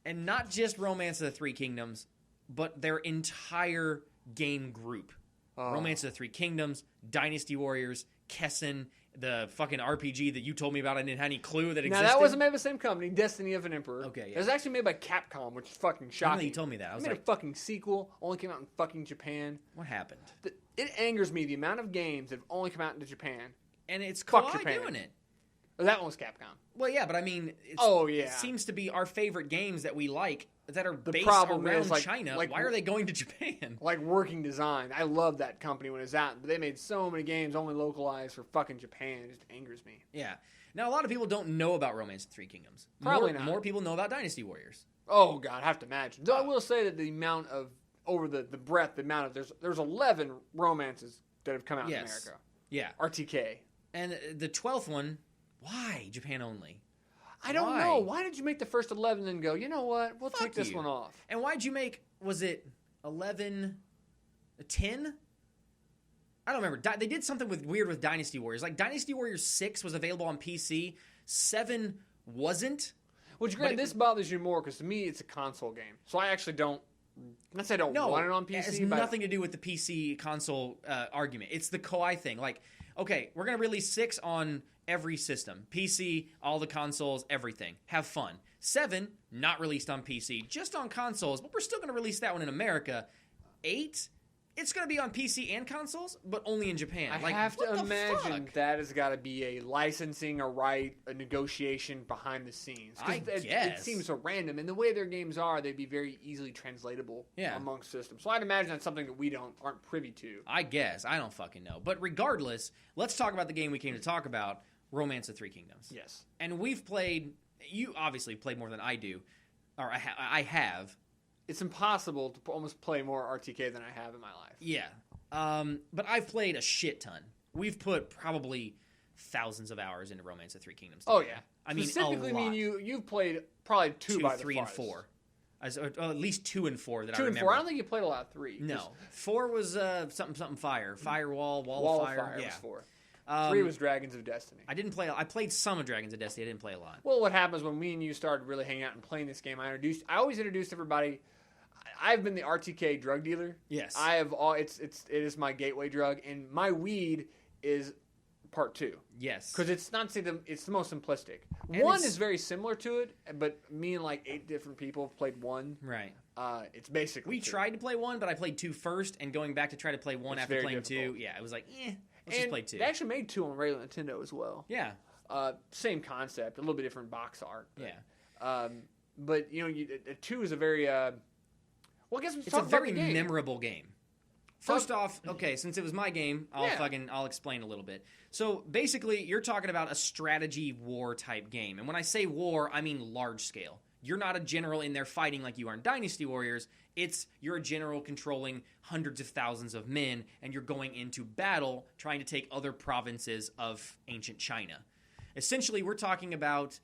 and not just Romance of the Three Kingdoms, but their entire game group. Romance of the Three Kingdoms, Dynasty Warriors, Kessen, the fucking RPG that you told me about. I didn't have any clue that existed. Now, that wasn't made by the same company, Destiny of an Emperor. Okay, yeah. It was actually made by Capcom, which is fucking shocking. You told me that. I was made a fucking sequel, only came out in fucking Japan. What happened? It angers me, the amount of games that have only come out into Japan. And it's Kawhi doing it. Well, that one was Capcom. Well, yeah, but I mean, it seems to be our favorite games that we like that are based around China. Why are they going to Japan? Like Working Design. I love that company when it was out, but they made so many games only localized for fucking Japan. It just angers me. Yeah. Now, a lot of people don't know about Romance of the Three Kingdoms. Probably not. More people know about Dynasty Warriors. Oh, God, I have to imagine. Though I will say that the amount of, over the breadth, the amount of, there's 11 romances that have come out in America. Yeah. RTK. And the 12th one, why Japan only? I don't know. Why did you make the first 11 and go, you know what? We'll take this one off. And why'd you make, was it 11, 10? I don't remember. They did something weird with Dynasty Warriors. Like Dynasty Warriors 6 was available on PC. 7 wasn't. Which, granted, this bothers you more because to me it's a console game. So I actually don't. Not say I don't want it on PC. It has nothing to do with the PC console argument. It's the Kawhi thing. Like, okay, we're going to release 6 on every system. PC, all the consoles, everything. Have fun. 7, not released on PC, just on consoles, but we're still going to release that one in America. 8, it's going to be on PC and consoles, but only in Japan. I have to imagine that has got to be a licensing, a negotiation behind the scenes. I guess. It seems so random. And the way their games are, they'd be very easily translatable amongst systems. So I'd imagine that's something that we aren't privy to. I guess. I don't fucking know. But regardless, let's talk about the game we came to talk about, Romance of Three Kingdoms. Yes. And we've played, you obviously played more than I do, or I have. It's impossible to almost play more RTK than I have in my life. Yeah. But I've played a shit ton. We've put probably thousands of hours into Romance of Three Kingdoms together. Oh, yeah. I mean, specifically, you've played probably 2 by the 3 farthest. and 4. At least 2 and 4 that I 2 and remember. 4. I don't think you played a lot of 3. No, 4 was something fire, firewall, wall Wall of Fire. was Yeah. 4. 3 was Dragons of Destiny. I didn't play. I played some of Dragons of Destiny. I didn't play a lot. Well, what happens when me and you started really hanging out and playing this game? I always introduced everybody. I've been the RTK drug dealer. Yes. I have all. It is my gateway drug, and my weed is part 2. Yes. Because it's not it's the most simplistic. And 1 is very similar to it, but me and like 8 different people have played 1. Right. It's basically We 2. tried to play 1, but I played 2 first, and going back to try to play 1 It's after very playing difficult. 2, yeah, it was like, let's just play 2. They actually made 2 on regular Nintendo as well. Yeah. Same concept, a little bit different box art. But, Yeah. But 2 is a very. Well, I guess It's a very memorable game. First off, okay, since it was my game, I'll explain a little bit. So basically, you're talking about a strategy war type game, and when I say war, I mean large scale. You're not a general in there fighting like you are in Dynasty Warriors. You're a general controlling hundreds of thousands of men, and you're going into battle trying to take other provinces of ancient China. Essentially, we're talking about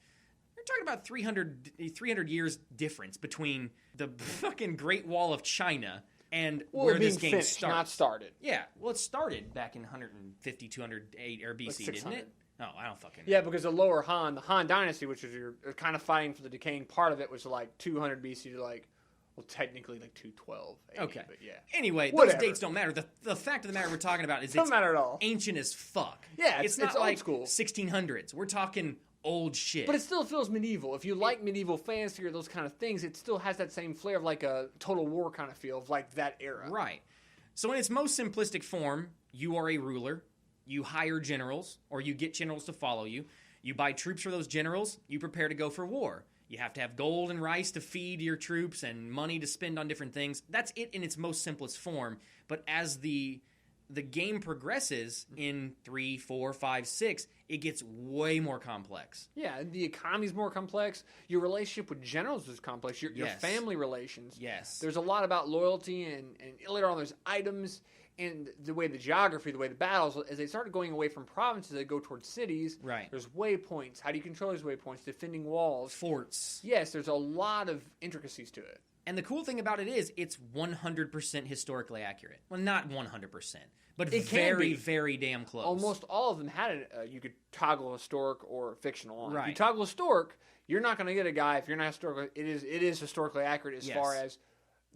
300 years difference between the fucking Great Wall of China and where this game starts. Not started. Yeah, well, it started back in 150, 208 or BC, didn't it? No, I don't fucking know. Yeah, because the lower Han, the Han Dynasty, which is your kind of fighting for the decaying part of it, was like 200 BC to like, well, technically like 212 AD, Okay. but yeah. Anyway, Whatever. those dates don't matter. The fact of the matter we're talking about is Don't it's matter at all. ancient as fuck. Yeah, it's it's not old like school. 1600s. We're talking old shit. But it still feels medieval. If you like medieval fantasy or those kind of things, it still has that same flair of like a Total War kind of feel of like that era. Right. So in its most simplistic form, you are a ruler. You hire generals, or you get generals to follow you. You buy troops for those generals. You prepare to go for war. You have to have gold and rice to feed your troops and money to spend on different things. That's it in its most simplest form. But as the game progresses in 3, 4, 5, 6, it gets way more complex. Yeah, the economy's more complex. Your relationship with generals is complex. Your Yes. family relations. Yes. There's a lot about loyalty, and later on there's items, and the way the geography, the way the battles, as they started going away from provinces, they go towards cities. Right. There's waypoints. How do you control those waypoints? Defending walls. Forts. Yes, there's a lot of intricacies to it. And the cool thing about it is it's 100% historically accurate. Well, not 100%, but It can very, be. very damn close. Almost all of them had it. You could toggle historic or fictional on. If you Right. toggle historic, you're not going to get a guy if you're not historical. It is historically accurate as Yes. far as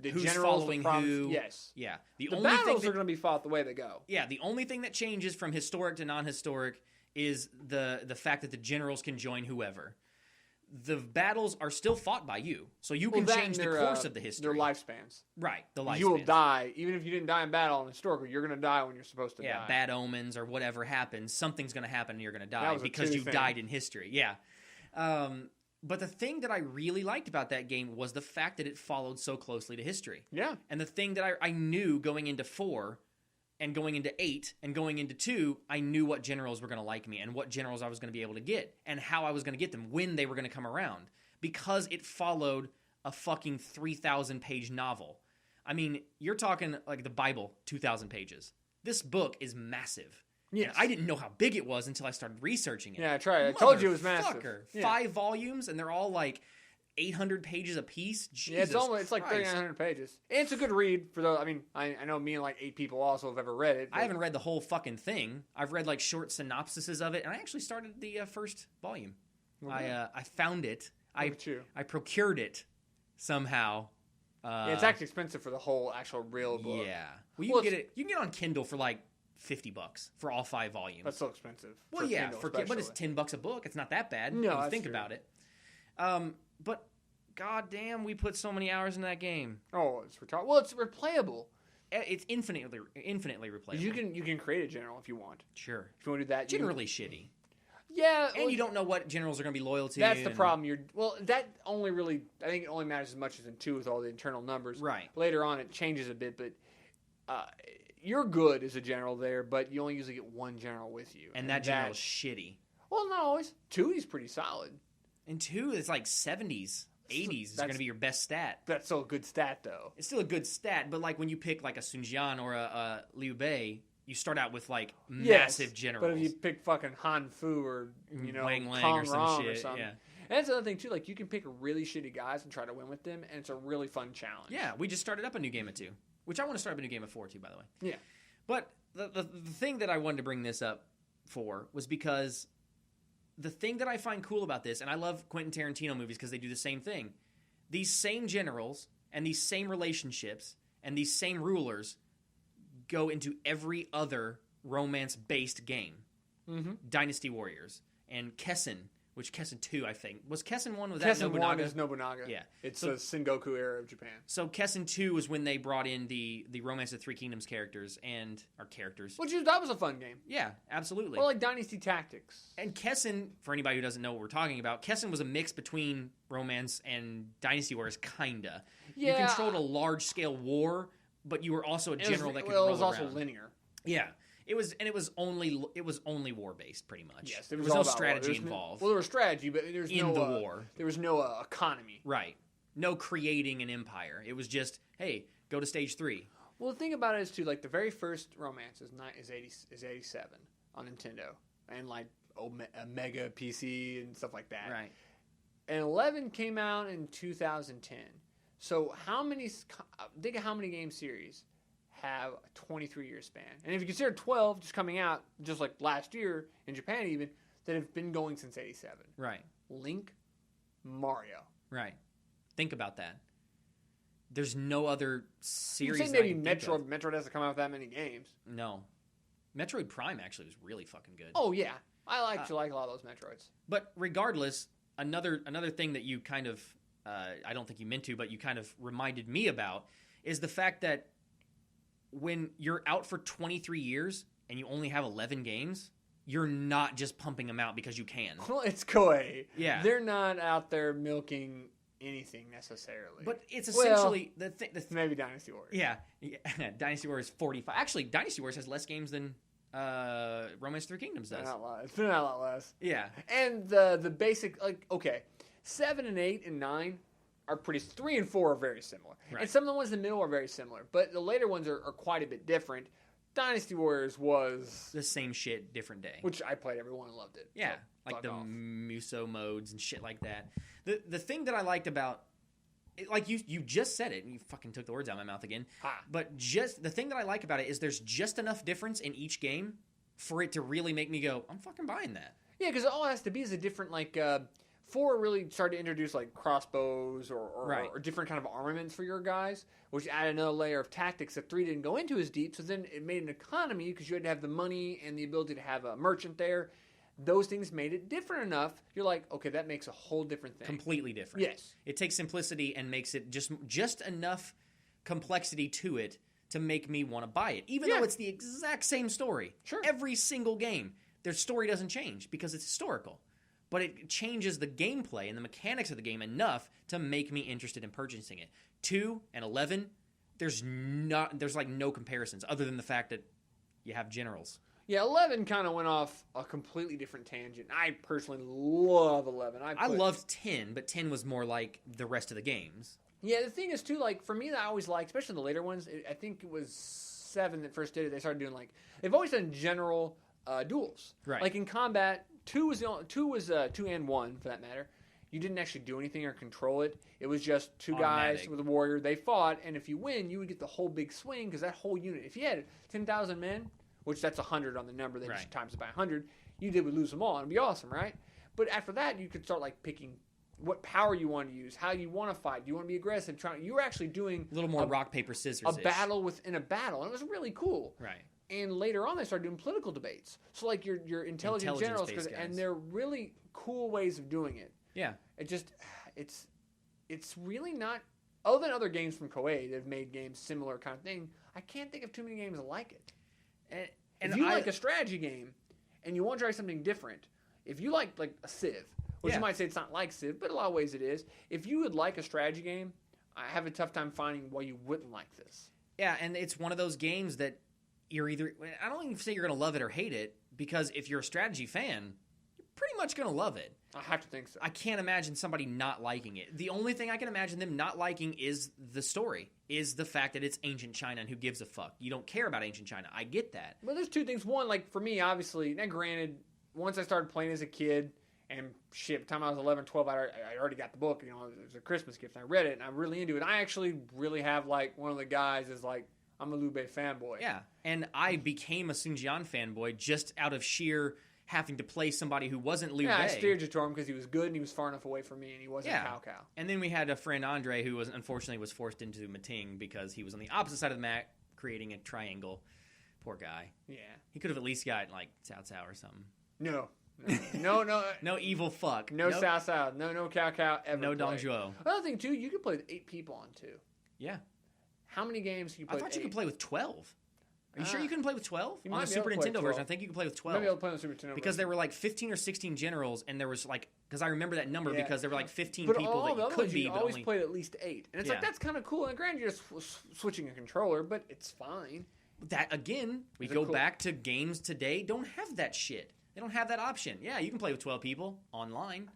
the Who's generals, following the province. who. Yes. Yeah. The battles are going to be fought the way they go. Yeah, the only thing that changes from historic to non-historic is the fact that the generals can join whoever. The battles are still fought by you, so you can change the course of the history. Their lifespans. Right, the lifespan. You will die, even if you didn't die in battle on historical. You're going to die when you're supposed to die. Bad omens or whatever happens, something's going to happen and you're going to That die was a because 2 you thing. died in history. Yeah. But the thing that I really liked about that game was the fact that it followed so closely to history. Yeah. And the thing that I knew going into 4 and going into 8 and going into 2, I knew what generals were going to like me and what generals I was going to be able to get and how I was going to get them, when they were going to come around, because it followed a fucking 3,000-page novel. I mean, you're talking like the Bible, 2,000 pages. This book is massive. Yes. And I didn't know how big it was until I started researching it. Yeah, I tried. I told you it was massive. Motherfucker. Yeah. 5 volumes, and they're all like 800 pages a piece. Jesus Yeah, it's like Christ. 3,900 pages. And it's a good read for those. I mean, I know me and like 8 people also have ever read it. I haven't read the whole fucking thing. I've read like short synopsises of it, and I actually started the first volume. Okay. I found it. Look at you. I procured it somehow. Yeah, it's actually expensive for the whole actual real book. Yeah. Well, you Well, can get it. You can get it on Kindle for like $50 for all 5 volumes. That's so expensive. Well, for yeah, Kindle but it's especially. $10 a book. It's not that bad. No, when you that's think true. about it. But goddamn, we put so many hours in that game. Oh, it's well, it's replayable. It's infinitely replayable. You can create a general if you want. Sure. If you want to do that, Generally shitty, yeah. and you don't know what generals are going to be loyal to. That's the and- problem. That only really. I think it only matters as much as in 2 with all the internal numbers. Right. Later on, it changes a bit, but you're good as a general there, but you only usually get 1 general with you, And that general's shitty. Well, not always. 2, he's pretty solid. And 2, it's like 70s, 80s is going to be your best stat. That's still a good stat, though. It's still a good stat, but like when you pick like a Sun Jian or a Liu Bei, you start out with like massive generals. But if you pick fucking Han Fu or Wang Lang Kong or some Rong shit, something, yeah. And that's another thing, too. Like, you can pick really shitty guys and try to win with them, and it's a really fun challenge. Yeah, we just started up a new game of 2, which I want to start up a new game of 4, too, by the way. Yeah. But the thing that I wanted to bring this up for was because the thing that I find cool about this, and I love Quentin Tarantino movies because they do the same thing, these same generals and these same relationships and these same rulers go into every other romance-based game. Mm-hmm. Dynasty Warriors and Kessen, which Kessen 2, I think. Was Kessen 1? Was Kessen that Nobunaga? 1 is Nobunaga. Yeah. It's the Sengoku era of Japan. So Kessen 2 was when they brought in the Romance of Three Kingdoms characters and our characters. That was a fun game. Yeah, absolutely. Or like Dynasty Tactics. And Kessen, for anybody who doesn't know what we're talking about, Kessen was a mix between Romance and Dynasty Warriors, kinda. Yeah. You controlled a large-scale war, but you were also a general that could roll It was also around. linear. Yeah. It was only war-based, pretty much. Yes, there was no strategy involved. There was strategy, but there was no economy. Right. No creating an empire. It was just, hey, go to stage 3. Well, the thing about it is too, like the very first Romance is 87 on Nintendo, and like Mega PC and stuff like that. Right. And 11 came out in 2010. So think of how many game series have a 23-year span. And if you consider 12 just coming out just like last year in Japan even, that have been going since 87. Right. Link, Mario. Right. Think about that. There's no other series. You'd say maybe Metroid. Metroid hasn't come out with that many games. No. Metroid Prime actually was really fucking good. Oh, yeah. I like a lot of those Metroids. But regardless, another thing that you kind of, I don't think you meant to, but you kind of reminded me about, is the fact that when you're out for 23 years and you only have 11 games, you're not just pumping them out because you can. Well, it's Koei. Yeah. They're not out there milking anything necessarily. But it's essentially maybe Dynasty Warriors. Yeah. Dynasty Warriors 45. Actually, Dynasty Warriors has less games than Romance 3 Kingdoms does. It's been a lot less. Yeah. And the basic, like, okay, 7 and 8 and 9 are pretty. 3 and 4 are very similar. Right. And some of the ones in the middle are very similar. But the later ones are quite a bit different. Dynasty Warriors was the same shit, different day. Which I played every one and loved it. Yeah. So, like the off. Muso modes and shit like that. The thing that I liked about it, like you just said it, and you fucking took the words out of my mouth again. But just the thing that I like about it is there's just enough difference in each game for it to really make me go, I'm fucking buying that. Yeah, because all it has to be is a different, like, 4 really started to introduce, like, crossbows or different kind of armaments for your guys, which added another layer of tactics that 3 didn't go into as deep. So then it made an economy because you had to have the money and the ability to have a merchant there. Those things made it different enough. You're like, okay, that makes a whole different thing. Completely different. Yes. It takes simplicity and makes it just enough complexity to it to make me want to buy it. Even though it's the exact same story. Sure. Every single game, their story doesn't change because it's historical. But it changes the gameplay and the mechanics of the game enough to make me interested in purchasing it. 2 and 11, there's like no comparisons other than the fact that you have generals. Yeah, 11 kind of went off a completely different tangent. I personally love 11. I loved 10, but 10 was more like the rest of the games. Yeah, the thing is, too, like, for me, I always liked, especially the later ones, I think it was 7 that first did it. They started doing, like, they've always done general duels. Right. Like, in combat, 2 was 2 and 1, for that matter. You didn't actually do anything or control it. It was just 2 guys with a warrior. They fought, and if you win, you would get the whole big swing, because that whole unit, if you had 10,000 men, which that's 100 on the number, then just times it by 100, you would lose them all, and it'd be awesome, right? But after that, you could start, like, picking what power you want to use, how you want to fight. Do you want to be aggressive? You were actually doing a little more rock, paper, scissors. A battle within a battle. And it was really cool. Right. And later on, they started doing political debates. So, like, your intelligent generals, and they're really cool ways of doing it. Yeah. It's really not, other than other games from Koei that have made games similar kind of thing, I can't think of too many games like it. And if you like a strategy game and you want to try something different, if you like a Civ, which you might say it's not like Civ, but in a lot of ways it is. If you would like a strategy game, I have a tough time finding why you wouldn't like this. Yeah, and it's one of those games that you're either, I don't even say you're going to love it or hate it, because if you're a strategy fan, you're pretty much going to love it. I have to think so. I can't imagine somebody not liking it. The only thing I can imagine them not liking is the story, is the fact that it's ancient China, and who gives a fuck? You don't care about ancient China. I get that. Well, there's 2 things. One, like, for me, obviously, now granted, once I started playing as a kid, And shit, by the time I was 11, 12, I already got the book. You know, it was a Christmas gift. And I read it, and I'm really into it. I actually really have, like, one of the guys is like, I'm a Liu Bei fanboy. Yeah, and I became a Sun Jian fanboy just out of sheer having to play somebody who wasn't Liu Bei. I steered you to him because he was good and he was far enough away from me and he wasn't Cao Cao. And then we had a friend, Andre, who unfortunately was forced into Mating because he was on the opposite side of the map creating a triangle. Poor guy. Yeah. He could have at least got, like, Cao Cao or something. No. No evil fuck. No Cao Cao. No Cao Cao ever. No Dong played. Zhuo. Another thing, too, you can play with 8 people on 2. Yeah. How many games can you play I thought with you 8? could play with 12. Are you sure you couldn't play with 12? You On might the be able Super to play Nintendo with version, 12. I think you could play with You 12. might be able to play on the Super Nintendo Because version. there were like 15 or 16 generals, and there was like, because I remember that number Yeah. because there were like 15 But people all that the you other could ones, be, you but always only. played at least 8. And it's Yeah. like, that's kind of cool. And granted, you're just switching a controller, but it's fine. That, again, we Is it go cool? back to games today, don't have that shit. They don't have that option. Yeah, you can play with 12 people online.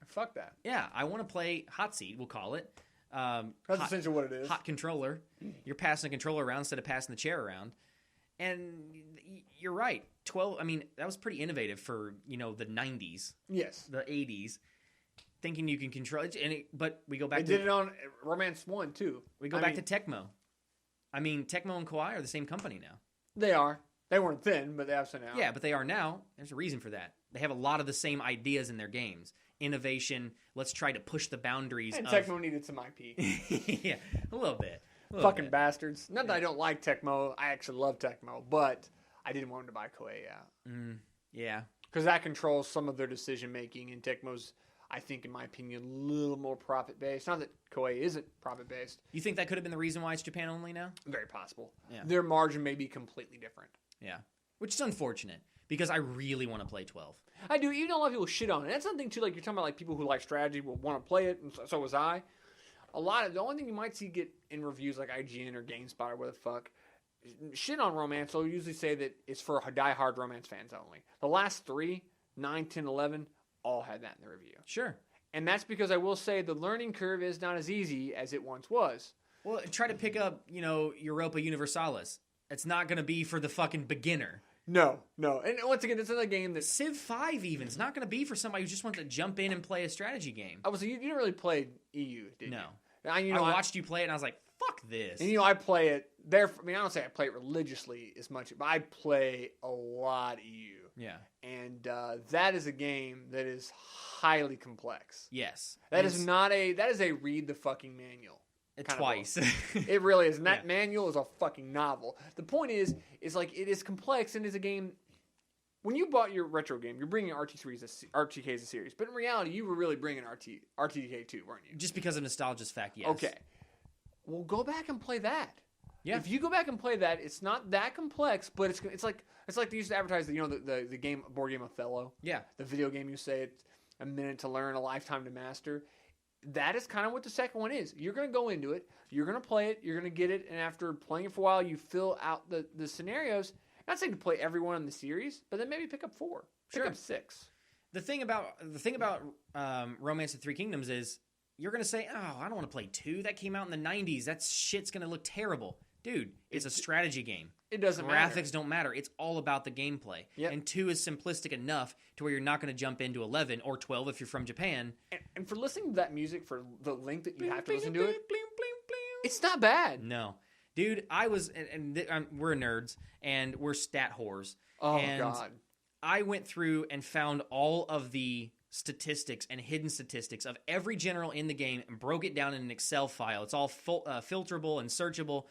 Fuck that. Yeah, I want to play Hot Seat, we'll call it. That's Hot- essentially what it is. Hot controller. You're passing a controller around instead of passing the chair around. And you're right. 12, I mean, that was pretty innovative for, the 90s, Yes. the 80s. Thinking you can control it, but we go back They to did it on Romance 1, too. we go back to Tecmo. I mean, Tecmo and Koei are the same company now. They are. They weren't then, but they have so now. Yeah, but they are now. There's a reason for that. They have a lot of the same ideas in their games. Innovation. Let's try to push the boundaries. And of... Tecmo needed some IP. Yeah, a little bit. Fucking bastards. Not that I don't like Tecmo. I actually love Tecmo, but I didn't want them to buy Koei out. Yeah. Because that controls some of their decision making, and Tecmo's, I think, in my opinion, a little more profit based. Not that Koei isn't profit based. You think that could have been the reason why it's Japan only now? Very possible. Yeah. Their margin may be completely different. Yeah. Which is unfortunate because I really want to play 12. I do. Even though a lot of people shit on it. That's something too. Like you're talking about, like people who like strategy will want to play it, and so was I. The only thing you might see get in reviews like IGN or GameSpot or what the fuck, shit on Romance. They'll usually say that it's for die-hard Romance fans only. The last 3, 9, 10, 11, all had that in the review. Sure. And that's because I will say the learning curve is not as easy as it once was. Well, try to pick up, Europa Universalis. It's not going to be for the fucking beginner. No. And once again, it's another game that... Civ 5 even. It's not going to be for somebody who just wants to jump in and play a strategy game. Obviously, you didn't really play EU, did No. you? I watched you play it, and I was like, fuck this. And I play it there. I don't say I play it religiously as much, but I play a lot EU. Yeah. And that is a game that is highly complex. Yes. That is a read the fucking manual. Twice. It really is. And that manual is a fucking novel. The point is like it is complex and is a game. When you bought your retro game, you're bringing RTK as a series. But in reality, you were really bringing RTK 2, weren't you? Just because of nostalgia's fact, yes. Okay. Well, go back and play that. Yeah. If you go back and play that, it's not that complex, but it's like they used to advertise the game board game Othello. Yeah. The video game you say it's a minute to learn, a lifetime to master. That is kind of what the second one is. You're going to go into it, you're going to play it, you're going to get it, and after playing it for a while, you fill out the scenarios. I'm not saying to play everyone in the series, but then maybe pick up 4, pick up 6. The thing about Romance of Three Kingdoms is you're going to say, oh, I don't want to play 2. That came out in the 90s. That shit's going to look terrible. Dude, it's a strategy game. It doesn't matter. Graphics don't matter. It's all about the gameplay. Yep. And 2 is simplistic enough to where you're not going to jump into 11 or 12 if you're from Japan. And for listening to that music for the length that you have to listen to it, it's not bad. No. Dude, we're nerds, and we're stat whores. Oh, and God. I went through and found all of the statistics and hidden statistics of every general in the game and broke it down in an Excel file. It's all filterable and searchable.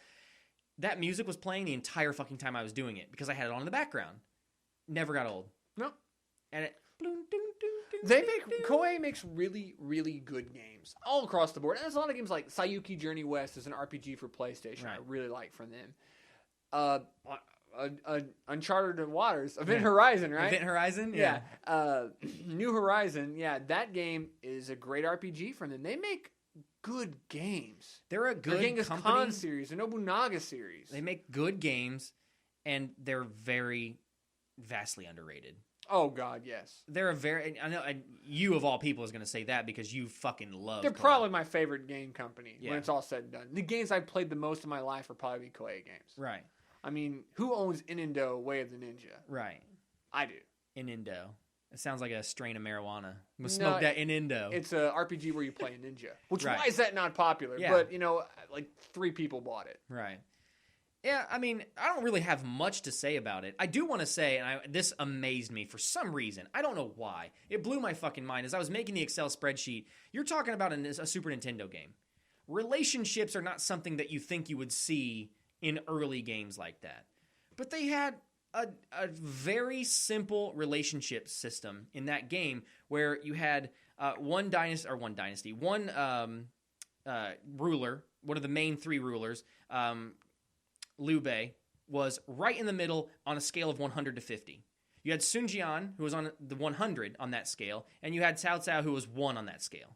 That music was playing the entire fucking time I was doing it because I had it on in the background. Never got old. No. And it... Koei makes really, really good games all across the board. And there's a lot of games like Sayuki Journey West is an RPG for PlayStation. Right. I really like from them. Uncharted Waters, Event Horizon, right? Event Horizon? Yeah. New Horizon, yeah. That game is a great RPG from them. They make good games. They're a good Genghis company. Khan series, the Nobunaga series. They make good games, and they're very vastly underrated. Oh, God, yes. They're a very... I know you, of all people, is going to say that because you fucking love They're Koei. probably my favorite game company Yeah. when it's all said and done. The games I've played the most in my life are probably Koei games. Right. I mean, who owns Inindo Way of the Ninja? Right. I do. In Indo. It sounds like a strain of marijuana. We'll smoke that in Indo. It's a RPG where you play a ninja. Which, Right. why is that not popular? Yeah. But, like 3 people bought it. Right. Yeah, I mean, I don't really have much to say about it. I do want to say, and this amazed me for some reason. I don't know why. It blew my fucking mind. As I was making the Excel spreadsheet, you're talking about a Super Nintendo game. Relationships are not something that you think you would see in early games like that. But they had a very simple relationship system in that game where you had one ruler, one of the main 3 rulers, Liu Bei, was right in the middle on a scale of 100 to 50. You had Sun Jian, who was on the 100 on that scale, and you had Cao Cao, who was 1 on that scale.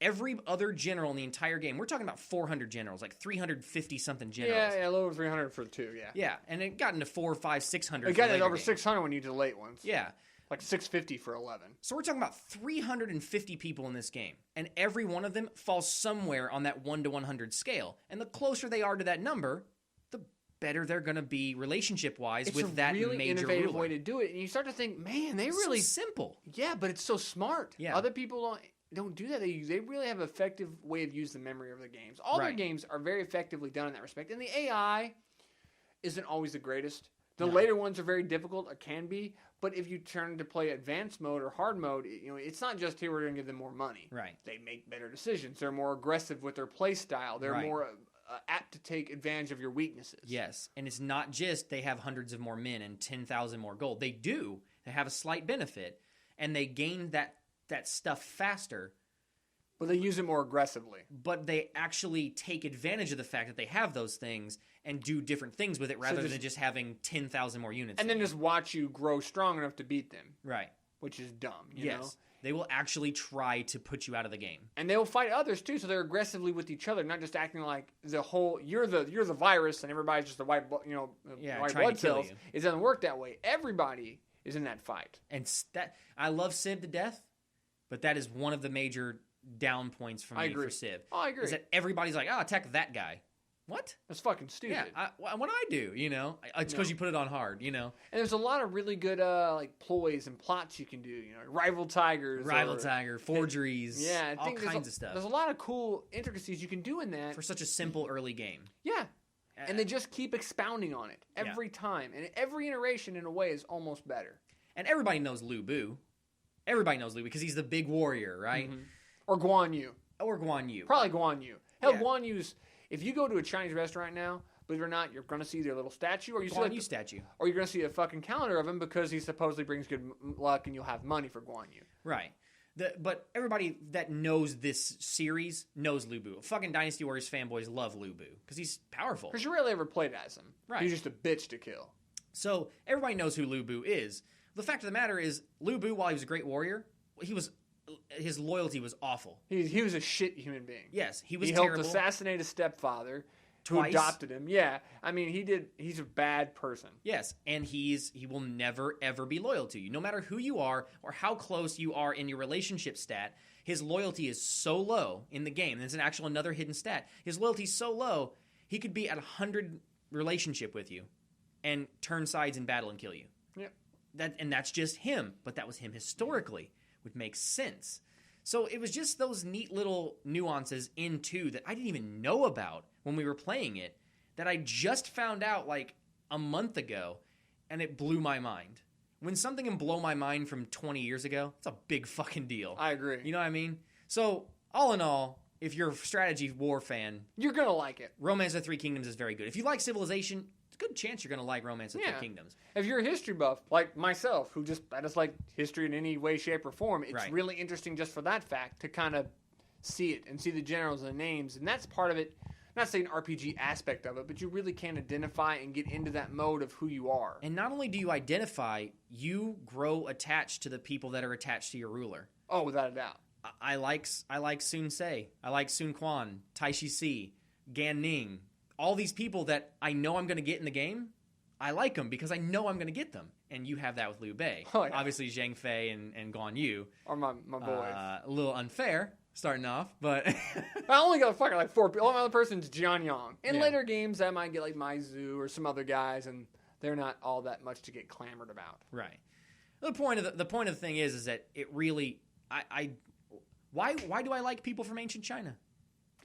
Every other general in the entire game, we're talking about 400 generals, like 350-something generals. Yeah, a little over 300 for 2, yeah. Yeah, and it got into 400, 500, 600. It got into over 600 when you did the late ones. Yeah. Like 650 for 11. So we're talking about 350 people in this game, and every one of them falls somewhere on that 1 to 100 scale. And the closer they are to that number, the better they're going to be relationship-wise with that major ruler. It's a really innovative way to do it, and you start to think, man, they really... so simple. Yeah, but it's so smart. Yeah. Other people don't do that. They really have an effective way of using the memory of the games. All their games are very effectively done in that respect, and the AI isn't always the greatest. The later ones are very difficult, or can be, but if you turn to play advanced mode or hard mode, it's not just here we're going to give them more money. Right. They make better decisions. They're more aggressive with their play style. They're more apt to take advantage of your weaknesses. Yes, and it's not just they have hundreds of more men and 10,000 more gold. They do. They have a slight benefit, and they gain that stuff faster. But they use it more aggressively. But they actually take advantage of the fact that they have those things and do different things with it rather than just having 10,000 more units. And then just watch you grow strong enough to beat them. Right. Which is dumb, you know? They will actually try to put you out of the game. And they will fight others too, so they're aggressively with each other, not just acting like you're the virus and everybody's just the white blood cells. It doesn't work that way. Everybody is in that fight. And I love Civ to death, but that is one of the major down points for me for Civ. Oh, I agree. Is that everybody's like, attack that guy. What? That's fucking stupid. Yeah, what do I do? It's because you put it on hard. And there's a lot of really good like ploys and plots you can do. Rival tigers, forgeries, all kinds of stuff. There's a lot of cool intricacies you can do in that for such a simple early game. Yeah, and they just keep expounding on it every time, and every iteration in a way is almost better. And everybody knows Lu Bu. Everybody knows Lu Bu because he's the big warrior, right? Mm-hmm. Or Guan Yu. Probably Guan Yu. Hell, Guan Yu's... If you go to a Chinese restaurant now, believe it or not, you're going to see their little statue. Or Guan Yu statue. Or you're going to see a fucking calendar of him because he supposedly brings good luck and you'll have money for Guan Yu. Right. But everybody that knows this series knows Lu Bu. Fucking Dynasty Warriors fanboys love Lu Bu because he's powerful. Because you rarely ever played as him. Right. He's just a bitch to kill. So everybody knows who Lu Bu is. The fact of the matter is, Lu Bu, while he was a great warrior, his loyalty was awful. He was a shit human being. Yes, he was terrible. He helped assassinate his stepfather twice. Who adopted him. Yeah, I mean, he's a bad person. Yes, and he will never, ever be loyal to you. No matter who you are or how close you are in your relationship stat, his loyalty is so low in the game. There's another hidden stat. His loyalty is so low, he could be at 100 relationship with you and turn sides in battle and kill you. Yeah. That's just him, but that was him historically. Would make sense. So it was just those neat little nuances in 2 that I didn't even know about when we were playing it that I just found out like a month ago, and it blew my mind. When something can blow my mind from 20 years ago, it's a big fucking deal. I agree. You know what I mean? So all in all, if you're a strategy war fan, you're going to like it. Romance of the Three Kingdoms is very good. If you like Civilization, it's a good chance you're going to like Romance of the Three Kingdoms. If you're a history buff, like myself, I just like history in any way, shape, or form, it's really interesting just for that fact to kind of see it and see the generals and the names. And that's part of it, not saying RPG aspect of it, but you really can identify and get into that mode of who you are. And not only do you identify, you grow attached to the people that are attached to your ruler. Oh, without a doubt. I like Sun Ce. I like Sun Quan, Taishi Si, Gan Ning. All these people that I know I'm going to get in the game, I like them because I know I'm going to get them. And you have that with Liu Bei. Oh, yeah. Obviously, Zhang Fei and Guan Yu. Are my boys. A little unfair starting off, but... I only got fucking like 4 people. The other person's Jian Yang. In later games, I might get like Mai Zhu or some other guys, and they're not all that much to get clamored about. Right. The point of the thing is that it really why do I like people from ancient China?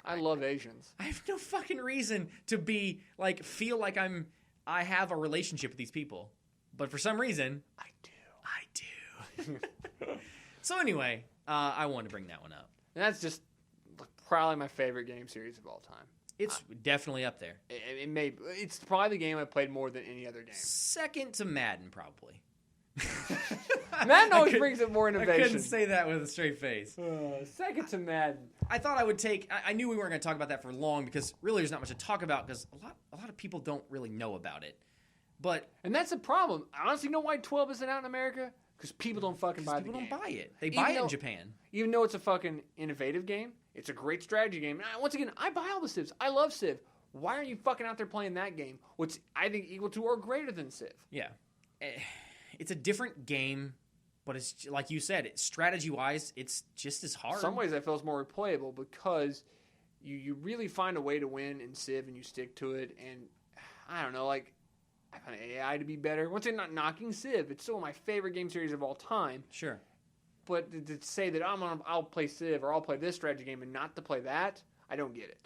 I love Asians. I have no fucking reason to be like feel like I have a relationship with these people, but for some reason I do. So anyway, I wanted to bring that one up. And that's just probably my favorite game series of all time. It's definitely up there. It's probably the game I played more than any other game. Second to Madden, probably. Madden always brings up more innovation. I couldn't say that with a straight face. Second to Madden. I thought I would take. I knew we weren't going to talk about that for long because really there's not much to talk about because a lot of people don't really know about it. And that's the problem. I honestly know why 12 isn't out in America because people don't fucking buy the game. People don't buy it. They buy it in Japan. Even though it's a fucking innovative game, it's a great strategy game. And once again, I buy all the Civs. I love Civ. Why are you fucking out there playing that game? What's I think equal to or greater than Civ? Yeah. It's a different game, but it's like you said, strategy-wise, it's just as hard. In some ways, I feel it's more replayable because you really find a way to win in Civ and you stick to it. And I don't know, like I find AI to be better. Once again, not knocking Civ, it's still my favorite game series of all time. Sure. But to say that I'll play Civ or I'll play this strategy game and not to play that, I don't get it.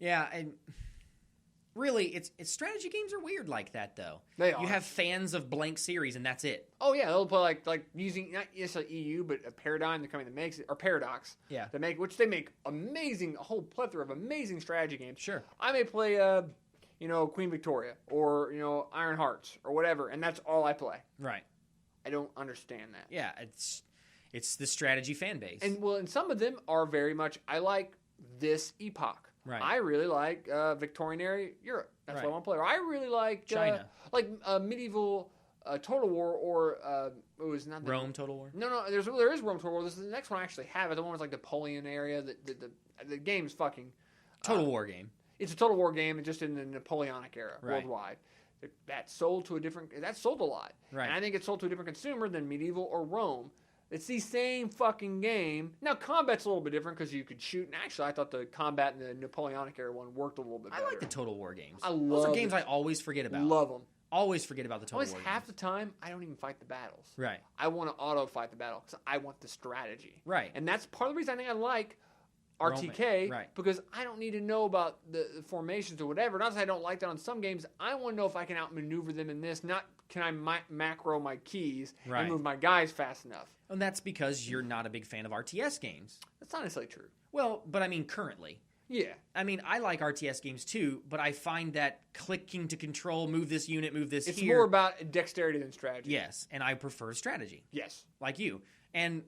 Yeah, and really, it's strategy games are weird like that, though. They are. You have fans of blank series, and that's it. Oh yeah, they'll play like using not necessarily EU, but a Paradigm, the company that makes it, or Paradox. Yeah. Which they make a whole plethora of amazing strategy games. Sure. I may play Queen Victoria or Iron Hearts or whatever, and that's all I play. Right. I don't understand that. Yeah, it's the strategy fan base. And some of them are very much I like this epoch. Right. I really like Victorian era Europe. That's what I want to play. Or I really like China, medieval Total War, or it was not Rome Total War. No, there is Rome Total War. This is the next one I actually have. The one was like Napoleon area. The game's fucking Total War game. It's a Total War game, just in the Napoleonic era worldwide. That sold a lot. Right. And I think it sold to a different consumer than medieval or Rome. It's the same fucking game. Now, combat's a little bit different because you could shoot. And actually, I thought the combat in the Napoleonic era one worked a little bit better. I like the Total War games. Those are games I always forget about. Love them. Always forget about the Total War half games. the time, I don't even fight the battles. Right. I want to auto-fight the battle because I want the strategy. Right. And that's part of the reason I think I like RTK, because I don't need to know about the formations or whatever. Not that I don't like that on some games. I want to know if I can outmaneuver them in this. Not can I macro my keys and move my guys fast enough. And that's because you're not a big fan of RTS games. That's not necessarily true. Well, but I mean currently. Yeah. I mean, I like RTS games too, but I find that clicking to control, move this unit, move this it's here. More about dexterity than strategy. Yes, and I prefer strategy. Yes. Like you. And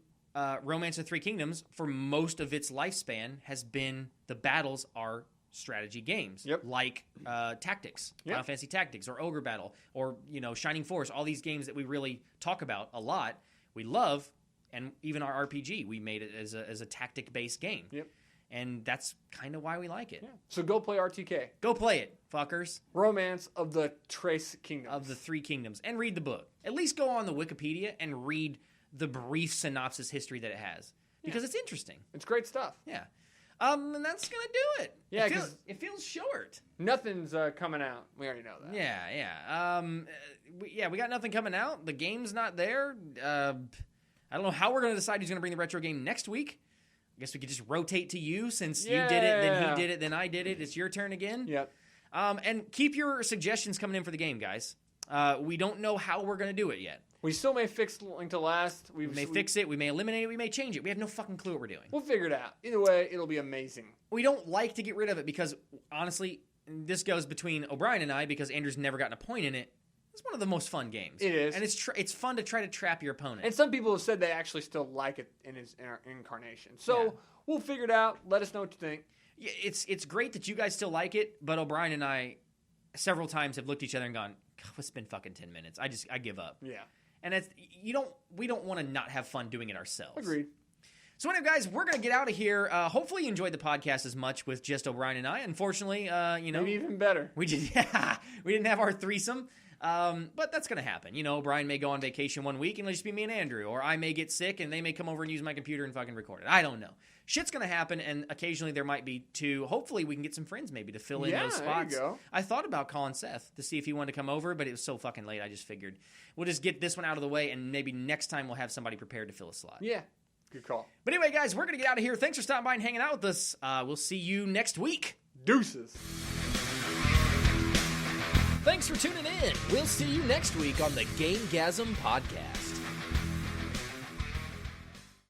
Romance of Three Kingdoms, for most of its lifespan, has been the battles are strategy games. Yep. Like Tactics, Final Fantasy Tactics, or Ogre Battle, or Shining Force, all these games that we really talk about a lot, we love, and even our RPG, we made it as a tactic-based game. Yep. And that's kind of why we like it. Yeah. So go play RTK. Go play it, fuckers. Romance of the Trace Kingdoms. Of the Three Kingdoms. And read the book. At least go on the Wikipedia and read the brief synopsis history that it has. Because it's interesting. It's great stuff. Yeah. And that's going to do it. Yeah, it feels short. Nothing's coming out. We already know that. Yeah. We got nothing coming out. The game's not there. I don't know how we're going to decide who's going to bring the retro game next week. I guess we could just rotate to you since you did it, then he did it, then I did it. It's your turn again. Yep. And keep your suggestions coming in for the game, guys. We don't know how we're going to do it yet. We still may fix Link to Last. We may fix it. We may eliminate it. We may change it. We have no fucking clue what we're doing. We'll figure it out. Either way, it'll be amazing. We don't like to get rid of it because, honestly, this goes between O'Brien and I because Andrew's never gotten a point in it. It's one of the most fun games. It is. And it's fun to try to trap your opponent. And some people have said they actually still like it in its incarnation. So we'll figure it out. Let us know what you think. Yeah, it's great that you guys still like it, but O'Brien and I several times have looked at each other and gone, God, it's been fucking 10 minutes. I give up. Yeah. And we don't want to not have fun doing it ourselves. Agreed. So anyway, guys, we're going to get out of here. Hopefully you enjoyed the podcast as much with just O'Brien and I. Unfortunately, maybe even better. We didn't have our threesome. But that's going to happen. You know, Brian may go on vacation one week and it'll just be me and Andrew. Or I may get sick and they may come over and use my computer and fucking record it. I don't know. Shit's going to happen, and occasionally there might be two. Hopefully we can get some friends maybe to fill in those spots. There you go. I thought about calling Seth to see if he wanted to come over, but it was so fucking late I just figured we'll just get this one out of the way, and maybe next time we'll have somebody prepared to fill a slot. Yeah. Good call. But anyway, guys, we're going to get out of here. Thanks for stopping by and hanging out with us. We'll see you next week. Deuces. Thanks for tuning in. We'll see you next week on the Gamegasm podcast.